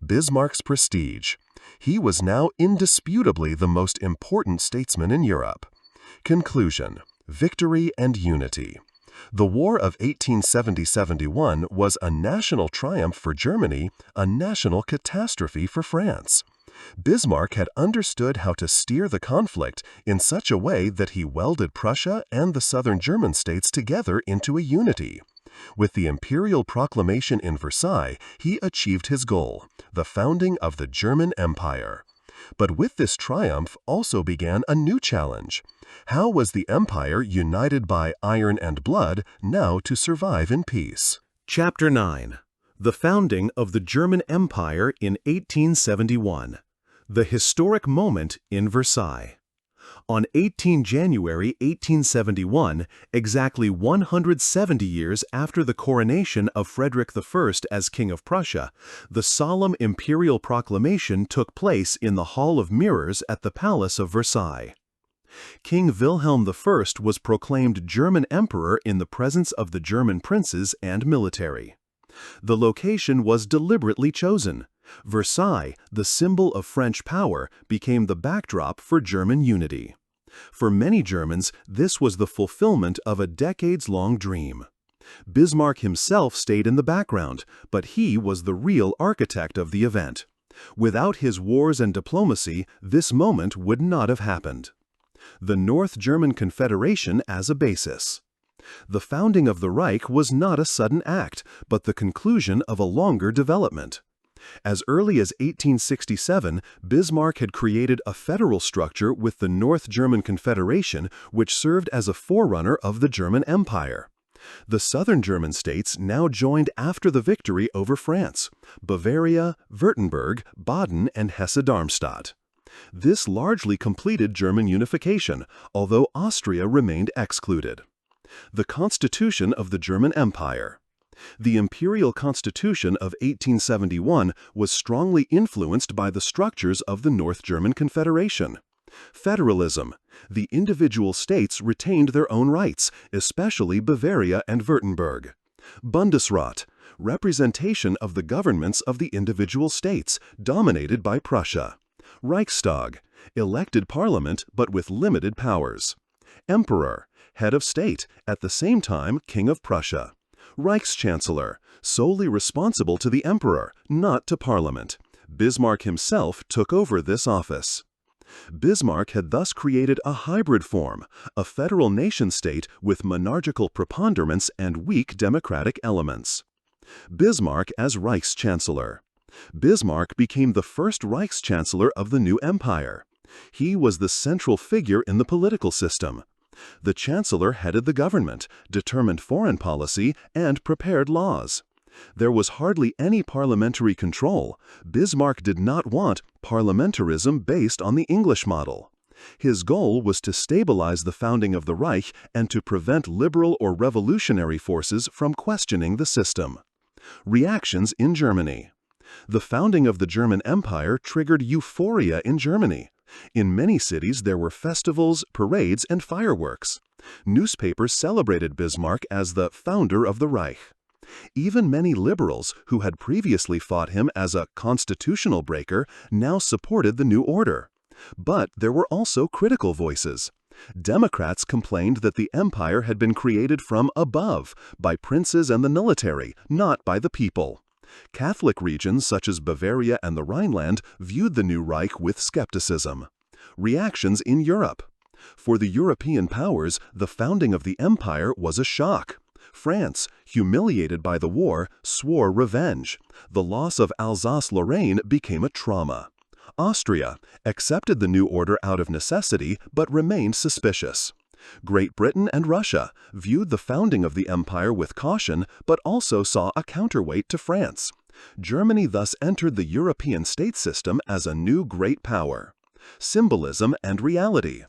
Bismarck's prestige. He was now indisputably the most important statesman in Europe. Conclusion. Victory and unity. The War of 1870–71 was a national triumph for Germany, a national catastrophe for France. Bismarck had understood how to steer the conflict in such a way that he welded Prussia and the southern German states together into a unity. With the imperial proclamation in Versailles, he achieved his goal, the founding of the German Empire. But with this triumph also began a new challenge. How was the empire united by iron and blood now to survive in peace? Chapter 9. The Founding of the German Empire in 1871. The historic moment in Versailles. On 18 January 1871, exactly 170 years after the coronation of Frederick I as King of Prussia, the solemn imperial proclamation took place in the Hall of Mirrors at the Palace of Versailles. King Wilhelm I was proclaimed German Emperor in the presence of the German princes and military. The location was deliberately chosen. Versailles, the symbol of French power, became the backdrop for German unity. For many Germans, this was the fulfillment of a decades-long dream. Bismarck himself stayed in the background, but he was the real architect of the event. Without his wars and diplomacy, this moment would not have happened. The North German Confederation as a basis. The founding of the Reich was not a sudden act, but the conclusion of a longer development. As early as 1867, Bismarck had created a federal structure with the North German Confederation, which served as a forerunner of the German Empire. The southern German states now joined after the victory over France: Bavaria, Württemberg, Baden, and Hesse-Darmstadt. This largely completed German unification, although Austria remained excluded. The Constitution of the German Empire. The Imperial Constitution of 1871 was strongly influenced by the structures of the North German Confederation. Federalism. The individual states retained their own rights, especially Bavaria and Württemberg. Bundesrat. Representation of the governments of the individual states, dominated by Prussia. Reichstag. Elected parliament, but with limited powers. Emperor. Head of state, at the same time King of Prussia. Reich Chancellor, solely responsible to the emperor, not to parliament. Bismarck himself took over this office. Bismarck had thus created a hybrid form, a federal nation-state with monarchical preponderance and weak democratic elements. Bismarck as Reich Chancellor. Bismarck became the first Reich Chancellor of the new empire. He was the central figure in the political system. The Chancellor headed the government, determined foreign policy, and prepared laws. There was hardly any parliamentary control. Bismarck did not want parliamentarism based on the English model. His goal was to stabilize the founding of the Reich and to prevent liberal or revolutionary forces from questioning the system. Reactions in Germany. The founding of the German Empire triggered euphoria in Germany. In many cities there were festivals, parades, and fireworks. Newspapers celebrated Bismarck as the founder of the Reich. Even many liberals, who had previously fought him as a constitutional breaker, now supported the new order. But there were also critical voices. Democrats complained that the empire had been created from above, by princes and the military, not by the people. Catholic regions such as Bavaria and the Rhineland viewed the new Reich with skepticism. Reactions in Europe. For the European powers, the founding of the empire was a shock. France, humiliated by the war, swore revenge. The loss of Alsace-Lorraine became a trauma. Austria accepted the new order out of necessity but remained suspicious. Great Britain and Russia viewed the founding of the empire with caution but also saw a counterweight to France. Germany thus entered the European state system as a new great power. Symbolism and reality.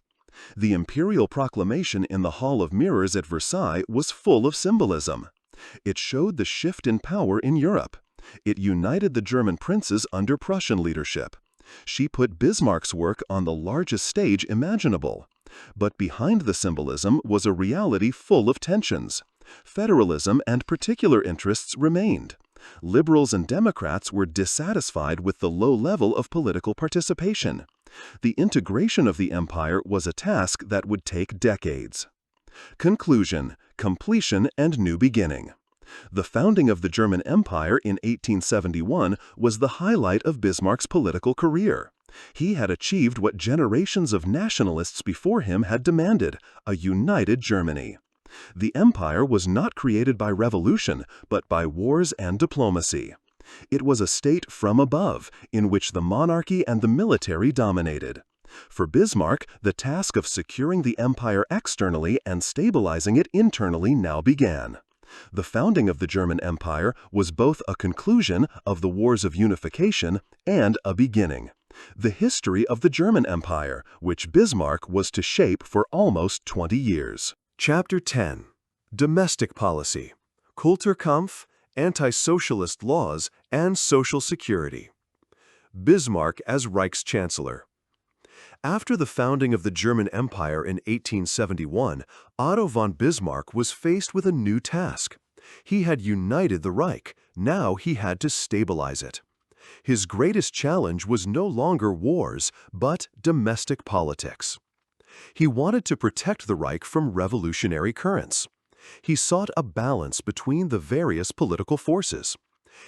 The imperial proclamation in the Hall of Mirrors at Versailles was full of symbolism. It showed the shift in power in Europe. It united the German princes under Prussian leadership. She put Bismarck's work on the largest stage imaginable. But behind the symbolism was a reality full of tensions. Federalism and particular interests remained. Liberals and Democrats were dissatisfied with the low level of political participation. The integration of the empire was a task that would take decades. Conclusion, completion, and new beginning. The founding of the German Empire in 1871 was the highlight of Bismarck's political career. He had achieved what generations of nationalists before him had demanded, a united Germany. The empire was not created by revolution, but by wars and diplomacy. It was a state from above, in which the monarchy and the military dominated. For Bismarck, the task of securing the empire externally and stabilizing it internally now began. The founding of the German Empire was both a conclusion of the wars of unification and a beginning. The history of the German Empire, which Bismarck was to shape for almost 20 years. Chapter 10. Domestic Policy, Kulturkampf, Anti-Socialist Laws, and Social Security. Bismarck as Reich Chancellor. After the founding of the German Empire in 1871, Otto von Bismarck was faced with a new task. He had united the Reich. Now he had to stabilize it. His greatest challenge was no longer wars, but domestic politics. He wanted to protect the Reich from revolutionary currents. He sought a balance between the various political forces.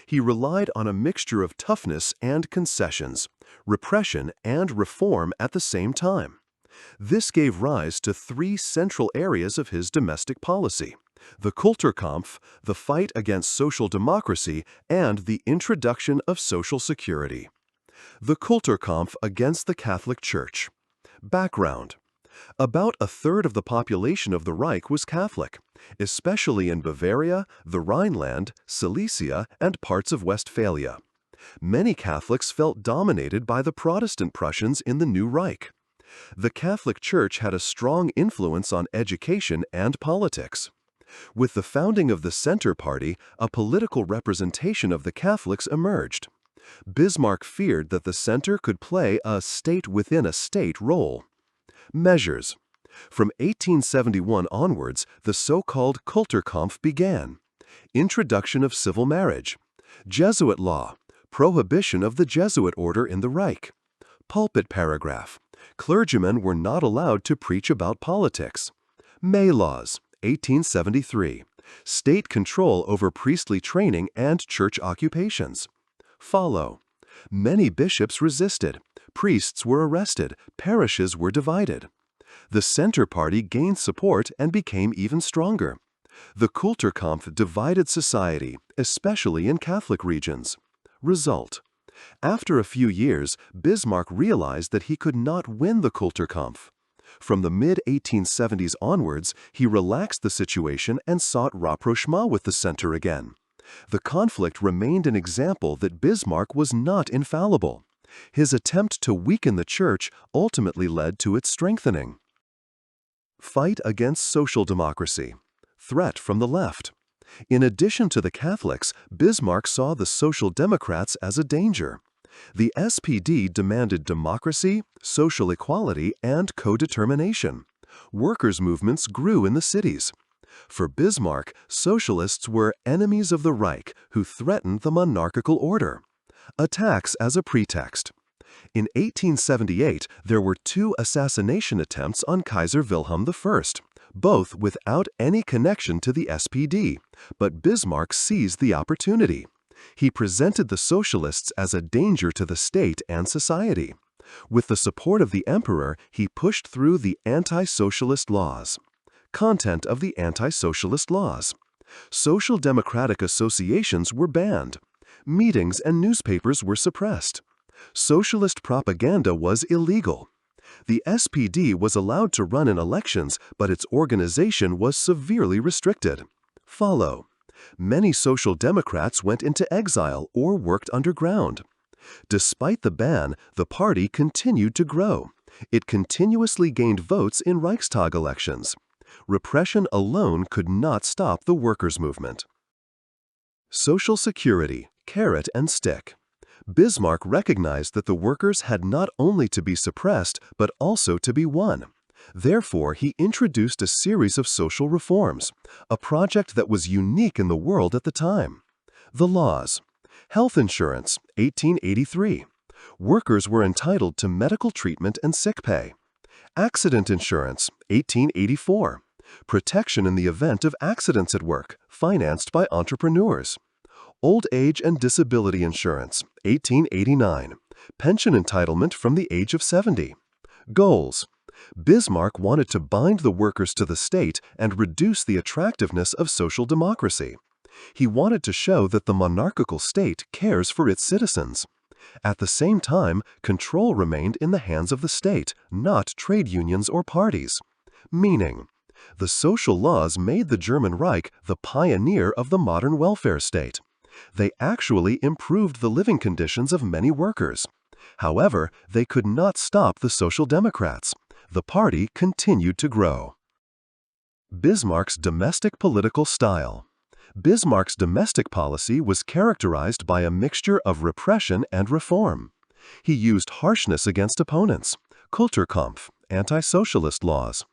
He relied on a mixture of toughness and concessions, repression and reform at the same time. This gave rise to three central areas of his domestic policy: the Kulturkampf, the fight against social democracy, and the introduction of social security. The Kulturkampf against the Catholic Church. Background. About a third of the population of the Reich was Catholic, especially in Bavaria, the Rhineland, Silesia, and parts of Westphalia. Many Catholics felt dominated by the Protestant Prussians in the new Reich. The Catholic Church had a strong influence on education and politics. With the founding of the Center Party, a political representation of the Catholics emerged. Bismarck feared that the center could play a state-within-a-state role. Measures. From 1871 onwards, the so-called Kulturkampf began. Introduction of civil marriage. Jesuit law. Prohibition of the Jesuit order in the Reich. Pulpit paragraph. Clergymen were not allowed to preach about politics. May laws. 1873. State control over priestly training and church occupations. Follow. Many bishops resisted. Priests were arrested. Parishes were divided. The Center Party gained support and became even stronger. The Kulturkampf divided society, especially in Catholic regions. Result: After a few years, Bismarck realized that he could not win the Kulturkampf. From the mid-1870s onwards, he relaxed the situation and sought rapprochement with the center again. The conflict remained an example that Bismarck was not infallible. His attempt to weaken the church ultimately led to its strengthening. Fight against social democracy. Threat from the left. In addition to the Catholics, Bismarck saw the Social Democrats as a danger. The SPD demanded democracy, social equality, and co-determination. Workers' movements grew in the cities. For Bismarck, socialists were enemies of the Reich who threatened the monarchical order. Attacks as a pretext. In 1878, there were 2 assassination attempts on Kaiser Wilhelm I, both without any connection to the SPD, but Bismarck seized the opportunity. He presented the socialists as a danger to the state and society. With the support of the emperor, he pushed through the Anti-Socialist Laws. Content of the Anti-Socialist Laws. Social democratic associations were banned. Meetings and newspapers were suppressed. Socialist propaganda was illegal. The SPD was allowed to run in elections, but its organization was severely restricted. Follow. Many Social Democrats went into exile or worked underground. Despite the ban, the party continued to grow. It continuously gained votes in Reichstag elections. Repression alone could not stop the workers' movement. Social security, carrot and stick. Bismarck recognized that the workers had not only to be suppressed, but also to be won. Therefore, he introduced a series of social reforms, a project that was unique in the world at the time. The laws. Health insurance, 1883. Workers were entitled to medical treatment and sick pay. Accident insurance, 1884. Protection in the event of accidents at work, financed by entrepreneurs. Old age and disability insurance, 1889. Pension entitlement from the age of 70. Goals. Bismarck wanted to bind the workers to the state and reduce the attractiveness of social democracy. He wanted to show that the monarchical state cares for its citizens. At the same time, control remained in the hands of the state, not trade unions or parties. Meaning, the social laws made the German Reich the pioneer of the modern welfare state. They actually improved the living conditions of many workers. However, they could not stop the Social Democrats. The party continued to grow. Bismarck's domestic political style. Bismarck's domestic policy was characterized by a mixture of repression and reform. He used harshness against opponents, Kulturkampf, anti-socialist laws.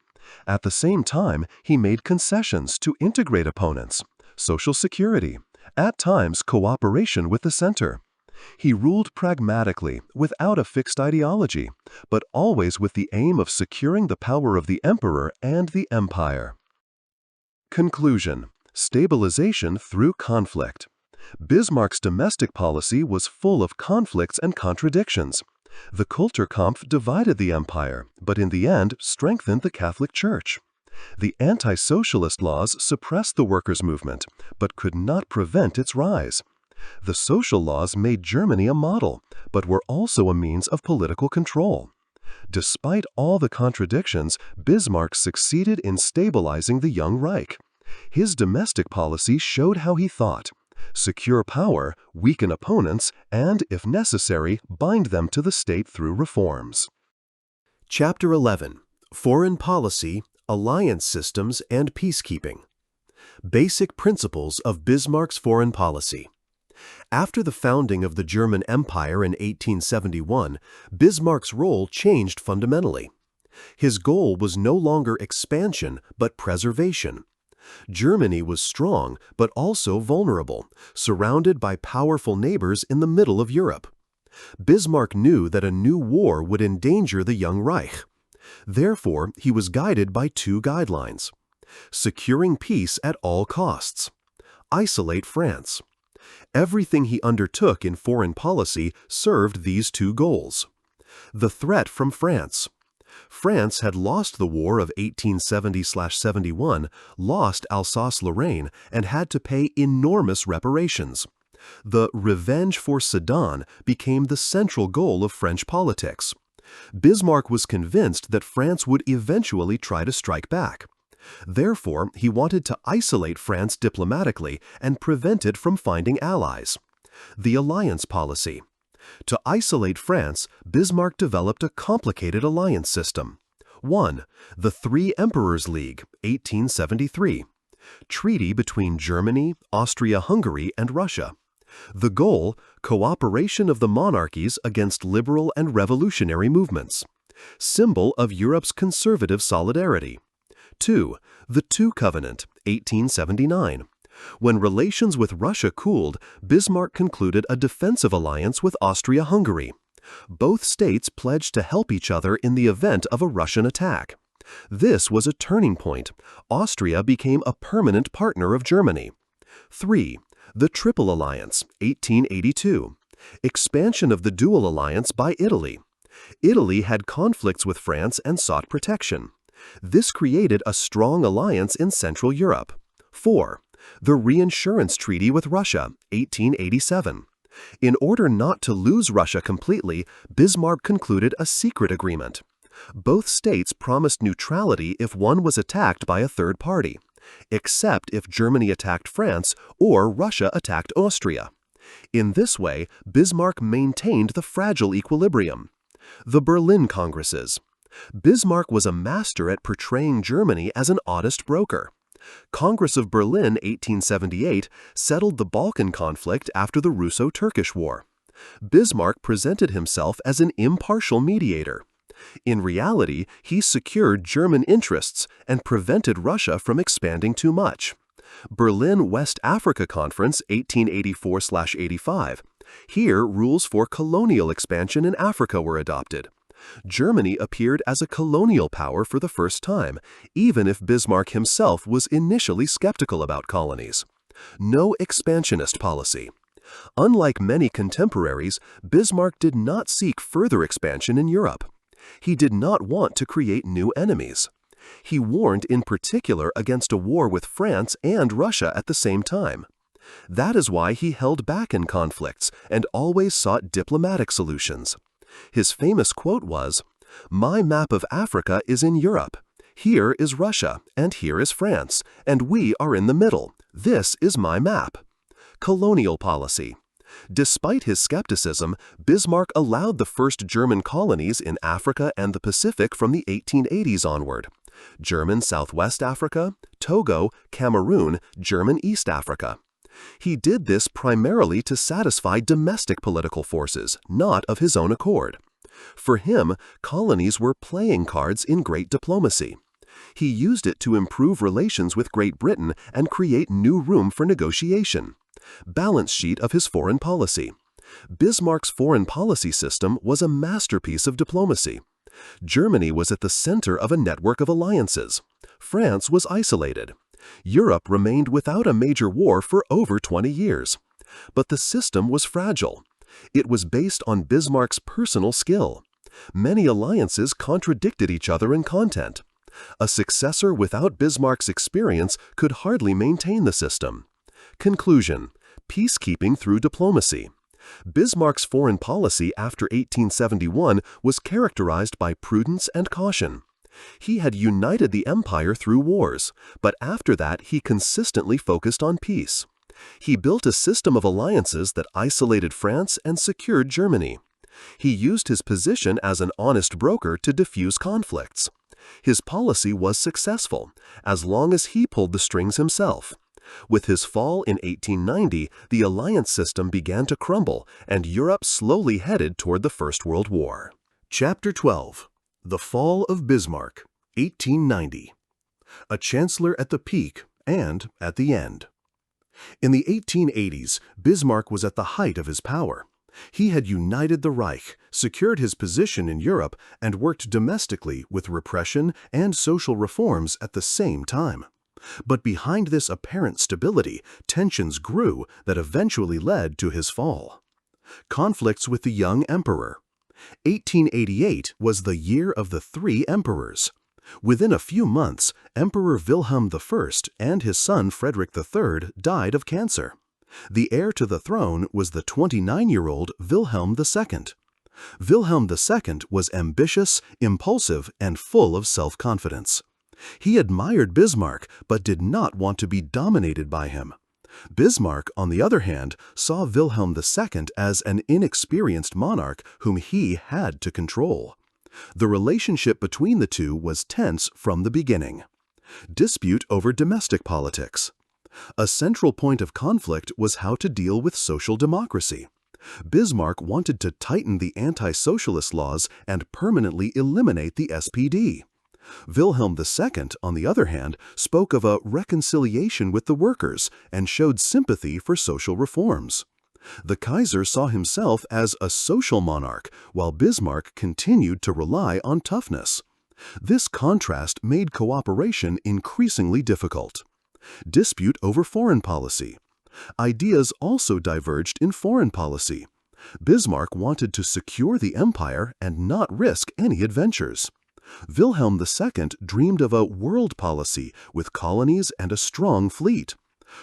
At the same time, he made concessions to integrate opponents, social security, at times cooperation with the center. He ruled pragmatically, without a fixed ideology, but always with the aim of securing the power of the emperor and the empire. Conclusion. Stabilization through conflict. Bismarck's domestic policy was full of conflicts and contradictions. The Kulturkampf divided the empire, but in the end strengthened the Catholic Church. The anti-socialist laws suppressed the workers' movement, but could not prevent its rise. The social laws made Germany a model, but were also a means of political control. Despite all the contradictions, Bismarck succeeded in stabilizing the young Reich. His domestic policy showed how he thought: secure power, weaken opponents, and, if necessary, bind them to the state through reforms. Chapter 11. Foreign Policy, Alliance Systems, and Peacekeeping. Basic Principles of Bismarck's Foreign Policy. After the founding of the German Empire in 1871, Bismarck's role changed fundamentally. His goal was no longer expansion, but preservation. Germany was strong, but also vulnerable, surrounded by powerful neighbors in the middle of Europe. Bismarck knew that a new war would endanger the young Reich. Therefore, he was guided by 2 guidelines: securing peace at all costs, isolate France. Everything he undertook in foreign policy served these 2 goals. The threat from France. France had lost the war of 1870–71, lost Alsace-Lorraine, and had to pay enormous reparations. The revenge for Sedan became the central goal of French politics. Bismarck was convinced that France would eventually try to strike back. Therefore, he wanted to isolate France diplomatically and prevent it from finding allies. The alliance policy. To isolate France, Bismarck developed a complicated alliance system. 1. The Three Emperors League, 1873. Treaty between Germany, Austria-Hungary, and Russia. The goal, cooperation of the monarchies against liberal and revolutionary movements. Symbol of Europe's conservative solidarity. 2. The Two Covenant, 1879. When relations with Russia cooled, Bismarck concluded a defensive alliance with Austria-Hungary. Both states pledged to help each other in the event of a Russian attack. This was a turning point. Austria became a permanent partner of Germany. 3. The Triple Alliance, 1882. Expansion of the Dual Alliance by Italy. Italy had conflicts with France and sought protection. This created a strong alliance in Central Europe. 4. The Reinsurance Treaty with Russia, 1887. In order not to lose Russia completely, Bismarck concluded a secret agreement. Both states promised neutrality if one was attacked by a third party, except if Germany attacked France or Russia attacked Austria. In this way, Bismarck maintained the fragile equilibrium. The Berlin Congresses. Bismarck was a master at portraying Germany as an honest broker. Congress of Berlin 1878 settled the Balkan conflict after the Russo-Turkish War. Bismarck presented himself as an impartial mediator. In reality, he secured German interests and prevented Russia from expanding too much. Berlin West Africa Conference 1884-85. Here, rules for colonial expansion in Africa were adopted. Germany appeared as a colonial power for the first time, even if Bismarck himself was initially skeptical about colonies. No expansionist policy. Unlike many contemporaries, Bismarck did not seek further expansion in Europe. He did not want to create new enemies. He warned in particular against a war with France and Russia at the same time. That is why he held back in conflicts and always sought diplomatic solutions. His famous quote was, "My map of Africa is in Europe. Here is Russia, and here is France, and we are in the middle. This is my map." Colonial policy. Despite his skepticism, Bismarck allowed the first German colonies in Africa and the Pacific from the 1880s onward. German Southwest Africa, Togo, Cameroon, German East Africa. He did this primarily to satisfy domestic political forces, not of his own accord. For him, colonies were playing cards in great diplomacy. He used it to improve relations with Great Britain and create new room for negotiation. Balance sheet of his foreign policy. Bismarck's foreign policy system was a masterpiece of diplomacy. Germany was at the center of a network of alliances. France was isolated. Europe remained without a major war for over 20 years. But the system was fragile. It was based on Bismarck's personal skill. Many alliances contradicted each other in content. A successor without Bismarck's experience could hardly maintain the system. Conclusion: peacekeeping through diplomacy. Bismarck's foreign policy after 1871 was characterized by prudence and caution. He had united the empire through wars, but after that he consistently focused on peace. He built a system of alliances that isolated France and secured Germany. He used his position as an honest broker to diffuse conflicts. His policy was successful, as long as he pulled the strings himself. With his fall in 1890, the alliance system began to crumble, and Europe slowly headed toward the First World War. Chapter 12. The Fall of Bismarck, 1890. A Chancellor at the peak and at the end. In the 1880s, Bismarck was at the height of his power. He had united the Reich, secured his position in Europe, and worked domestically with repression and social reforms at the same time. But behind this apparent stability, tensions grew that eventually led to his fall. Conflicts with the young emperor. 1888 was the year of the three emperors. Within a few months, Emperor Wilhelm I and his son Frederick III died of cancer. The heir to the throne was the 29-year-old Wilhelm II. Wilhelm II was ambitious, impulsive, and full of self-confidence. He admired Bismarck but did not want to be dominated by him. Bismarck, on the other hand, saw Wilhelm II as an inexperienced monarch whom he had to control. The relationship between the two was tense from the beginning. Dispute over domestic politics. A central point of conflict was how to deal with social democracy. Bismarck wanted to tighten the anti-socialist laws and permanently eliminate the SPD. Wilhelm II, on the other hand, spoke of a reconciliation with the workers and showed sympathy for social reforms. The Kaiser saw himself as a social monarch, while Bismarck continued to rely on toughness. This contrast made cooperation increasingly difficult. Dispute over foreign policy. Ideas also diverged in foreign policy. Bismarck wanted to secure the empire and not risk any adventures. Wilhelm II dreamed of a world policy with colonies and a strong fleet.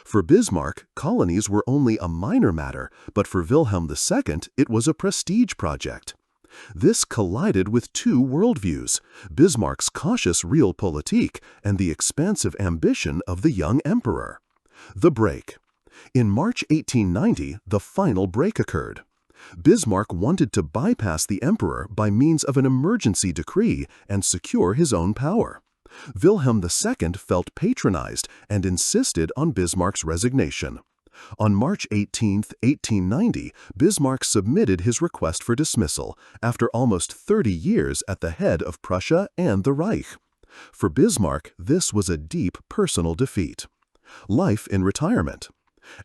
For Bismarck, colonies were only a minor matter, but for Wilhelm II, it was a prestige project. This collided with two worldviews, Bismarck's cautious Realpolitik and the expansive ambition of the young emperor. The break. In March 1890, the final break occurred. Bismarck wanted to bypass the emperor by means of an emergency decree and secure his own power. Wilhelm II felt patronized and insisted on Bismarck's resignation. On March 18, 1890, Bismarck submitted his request for dismissal after almost 30 years at the head of Prussia and the Reich. For Bismarck, this was a deep personal defeat. Life in retirement.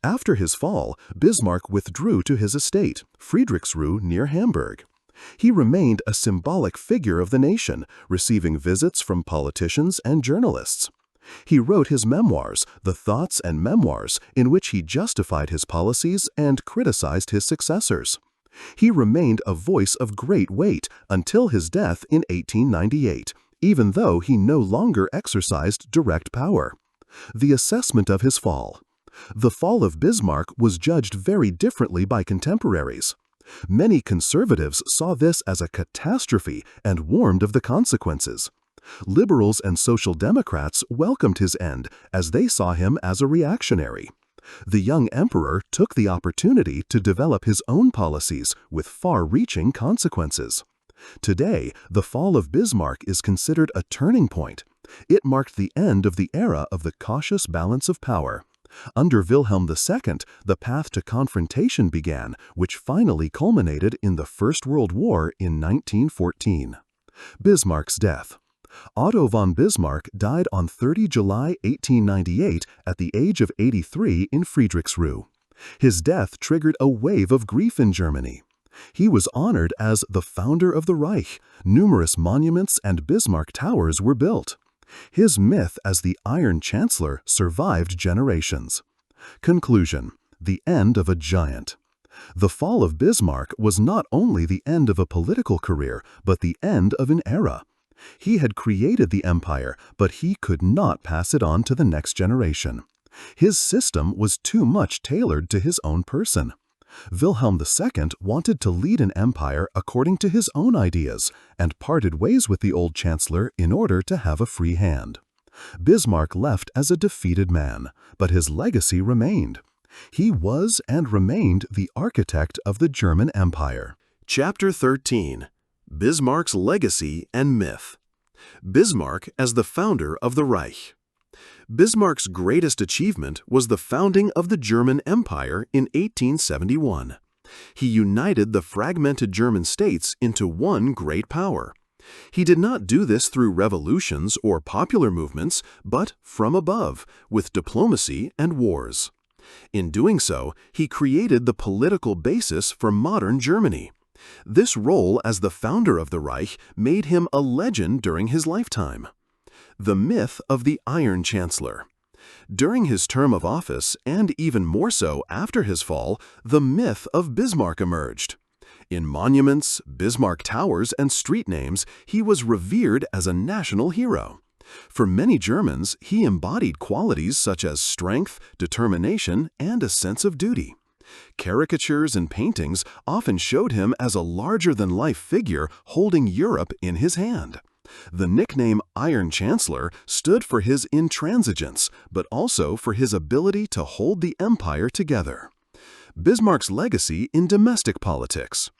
After his fall, Bismarck withdrew to his estate, Friedrichsruh near Hamburg. He remained a symbolic figure of the nation, receiving visits from politicians and journalists. He wrote his memoirs, The Thoughts and Memoirs, in which he justified his policies and criticized his successors. He remained a voice of great weight until his death in 1898, even though he no longer exercised direct power. The assessment of his fall. The fall of Bismarck was judged very differently by contemporaries. Many conservatives saw this as a catastrophe and warned of the consequences. Liberals and Social Democrats welcomed his end as they saw him as a reactionary. The young emperor took the opportunity to develop his own policies with far-reaching consequences. Today, the fall of Bismarck is considered a turning point. It marked the end of the era of the cautious balance of power. Under Wilhelm II, the path to confrontation began, which finally culminated in the First World War in 1914. Bismarck's death. Otto von Bismarck died on 30 July 1898 at the age of 83 in Friedrichsruh. His death triggered a wave of grief in Germany. He was honored as the founder of the Reich. Numerous monuments and Bismarck towers were built. His myth as the Iron Chancellor survived generations. Conclusion: the end of a giant. The fall of Bismarck was not only the end of a political career, but the end of an era. He had created the empire, but he could not pass it on to the next generation. His system was too much tailored to his own person. Wilhelm II wanted to lead an empire according to his own ideas and parted ways with the old chancellor in order to have a free hand. Bismarck left as a defeated man, but his legacy remained. He was and remained the architect of the German Empire. Chapter 13. Bismarck's Legacy and Myth. Bismarck as the founder of the Reich. Bismarck's greatest achievement was the founding of the German Empire in 1871. He united the fragmented German states into one great power. He did not do this through revolutions or popular movements, but from above, with diplomacy and wars. In doing so, he created the political basis for modern Germany. This role as the founder of the Reich made him a legend during his lifetime. The myth of the Iron Chancellor. During his term of office, and even more so after his fall, the myth of Bismarck emerged. In monuments, Bismarck towers, and street names, he was revered as a national hero. For many Germans, he embodied qualities such as strength, determination, and a sense of duty. Caricatures and paintings often showed him as a larger-than-life figure holding Europe in his hand. The nickname Iron Chancellor stood for his intransigence, but also for his ability to hold the empire together. Bismarck's legacy in domestic politics.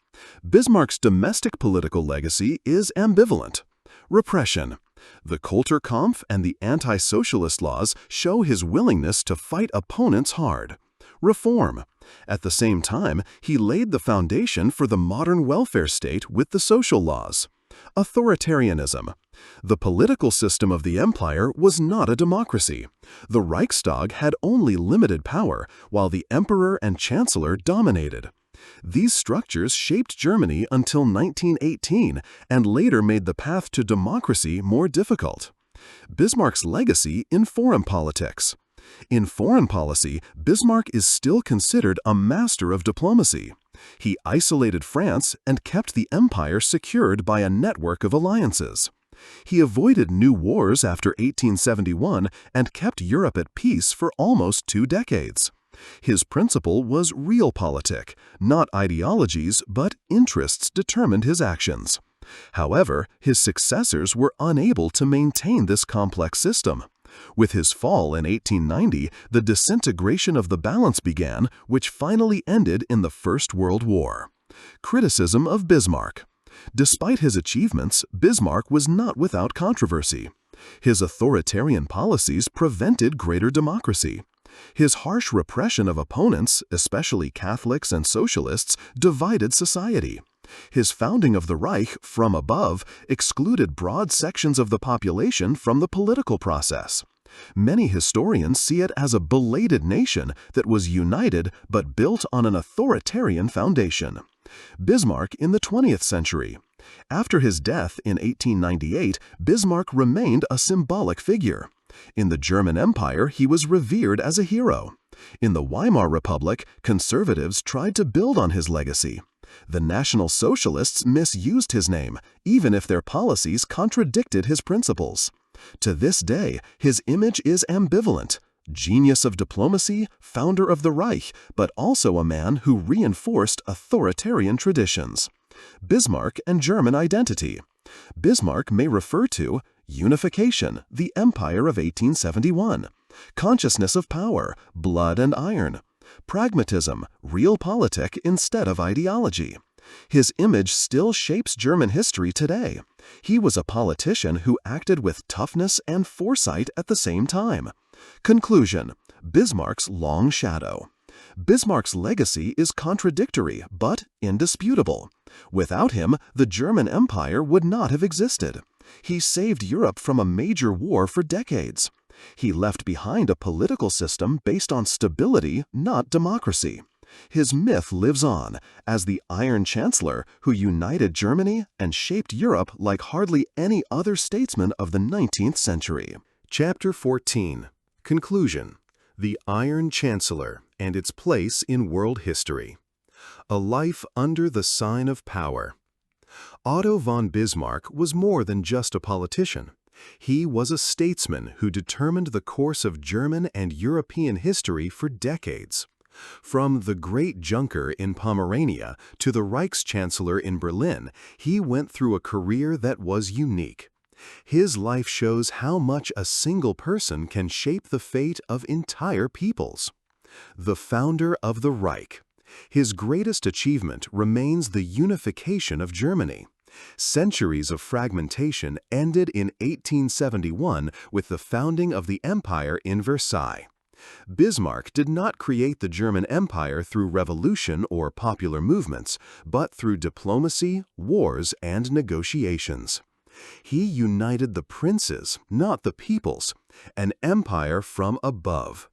Bismarck's domestic political legacy is ambivalent. Repression. The Kulturkampf and the Anti-Socialist Laws show his willingness to fight opponents hard. Reform. At the same time, he laid the foundation for the modern welfare state with the social laws. Authoritarianism. The political system of the empire was not a democracy. The Reichstag had only limited power, while the emperor and chancellor dominated. These structures shaped Germany until 1918 and later made the path to democracy more difficult. Bismarck's legacy in foreign politics. In foreign policy, Bismarck is still considered a master of diplomacy. He isolated France and kept the empire secured by a network of alliances. He avoided new wars after 1871 and kept Europe at peace for almost 2 decades. His principle was Realpolitik. Not ideologies, but interests determined his actions. However, his successors were unable to maintain this complex system. With his fall in 1890, the disintegration of the balance began, which finally ended in the First World War. Criticism of Bismarck. Despite his achievements, Bismarck was not without controversy. His authoritarian policies prevented greater democracy. His harsh repression of opponents, especially Catholics and socialists, divided society. His founding of the Reich from above excluded broad sections of the population from the political process. Many historians see it as a belated nation that was united but built on an authoritarian foundation. Bismarck in the 20th century. After his death in 1898, Bismarck remained a symbolic figure. In the German Empire, he was revered as a hero. In the Weimar Republic, conservatives tried to build on his legacy. The National Socialists misused his name, even if their policies contradicted his principles. To this day, his image is ambivalent. Genius of diplomacy, founder of the Reich, but also a man who reinforced authoritarian traditions. Bismarck and German identity. Bismarck may refer to Unification, the Empire of 1871. Consciousness of power, blood and iron. Pragmatism, Realpolitik instead of ideology. His image still shapes German history today. He was a politician who acted with toughness and foresight at the same time. Conclusion: Bismarck's long shadow. Bismarck's legacy is contradictory but indisputable. Without him, the German Empire would not have existed. He saved Europe from a major war for decades. He left behind a political system based on stability, not democracy. His myth lives on as the Iron Chancellor who united Germany and shaped Europe like hardly any other statesman of the 19th century. Chapter 14. Conclusion. The Iron Chancellor and its place in world history. A life under the sign of power. Otto von Bismarck was more than just a politician. He was a statesman who determined the course of German and European history for decades. From the Great Junker in Pomerania to the Reich Chancellor in Berlin, he went through a career that was unique. His life shows how much a single person can shape the fate of entire peoples. The founder of the Reich. His greatest achievement remains the unification of Germany. Centuries of fragmentation ended in 1871 with the founding of the empire in Versailles. Bismarck did not create the German Empire through revolution or popular movements, but through diplomacy, wars, and negotiations. He united the princes, not the peoples, an empire from above.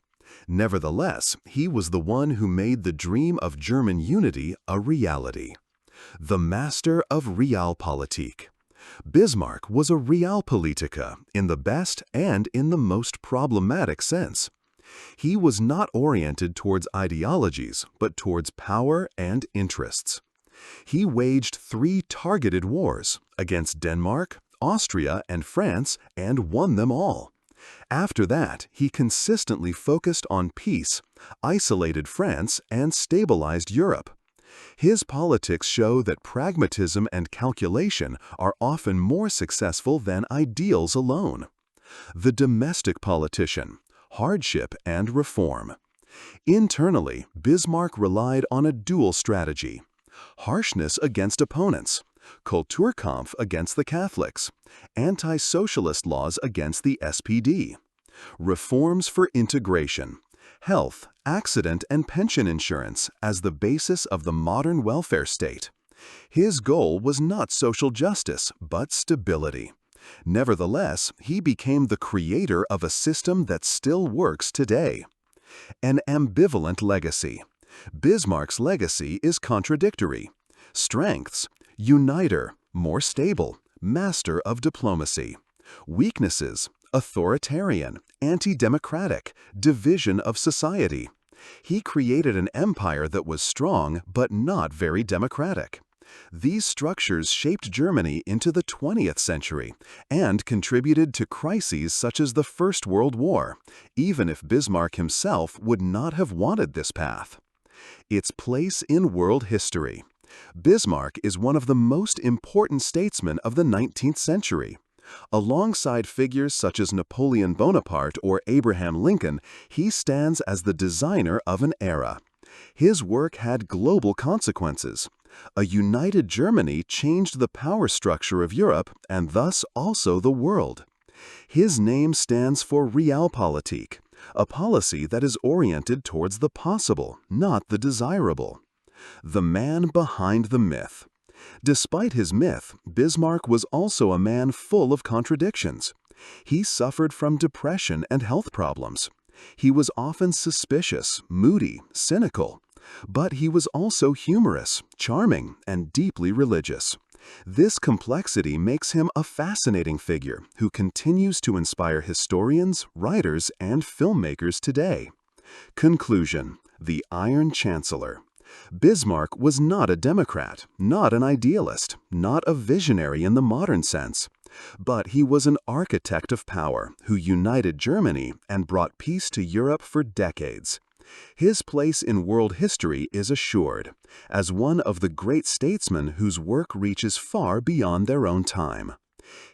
Nevertheless, he was the one who made the dream of German unity a reality. The master of Realpolitik. Bismarck was a Realpolitiker in the best and in the most problematic sense. He was not oriented towards ideologies, but towards power and interests. He waged 3 targeted wars against Denmark, Austria and France and won them all. After that, he consistently focused on peace, isolated France, and stabilized Europe. His politics show that pragmatism and calculation are often more successful than ideals alone. The domestic politician, hardship and reform. Internally, Bismarck relied on a dual strategy: harshness against opponents, Kulturkampf against the Catholics, anti-socialist laws against the SPD, reforms for integration, health, accident, and pension insurance as the basis of the modern welfare state. His goal was not social justice, but stability. Nevertheless, he became the creator of a system that still works today. An ambivalent legacy. Bismarck's legacy is contradictory. Strengths: uniter, more stable, master of diplomacy. Weaknesses: authoritarian, anti-democratic, division of society. He created an empire that was strong but not very democratic. These structures shaped Germany into the 20th century and contributed to crises such as the First World War, even if Bismarck himself would not have wanted this path. Its place in world history. Bismarck is one of the most important statesmen of the 19th century. Alongside figures such as Napoleon Bonaparte or Abraham Lincoln, he stands as the designer of an era. His work had global consequences. A united Germany changed the power structure of Europe and thus also the world. His name stands for Realpolitik, a policy that is oriented towards the possible, not the desirable. The man behind the myth. Despite his myth, Bismarck was also a man full of contradictions. He suffered from depression and health problems. He was often suspicious, moody, cynical. But he was also humorous, charming, and deeply religious. This complexity makes him a fascinating figure who continues to inspire historians, writers, and filmmakers today. Conclusion: the Iron Chancellor. Bismarck was not a democrat, not an idealist, not a visionary in the modern sense. But he was an architect of power who united Germany and brought peace to Europe for decades. His place in world history is assured, as one of the great statesmen whose work reaches far beyond their own time.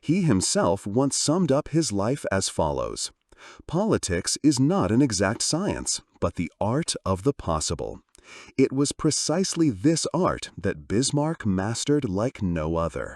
He himself once summed up his life as follows: "Politics is not an exact science, but the art of the possible." It was precisely this art that Bismarck mastered like no other.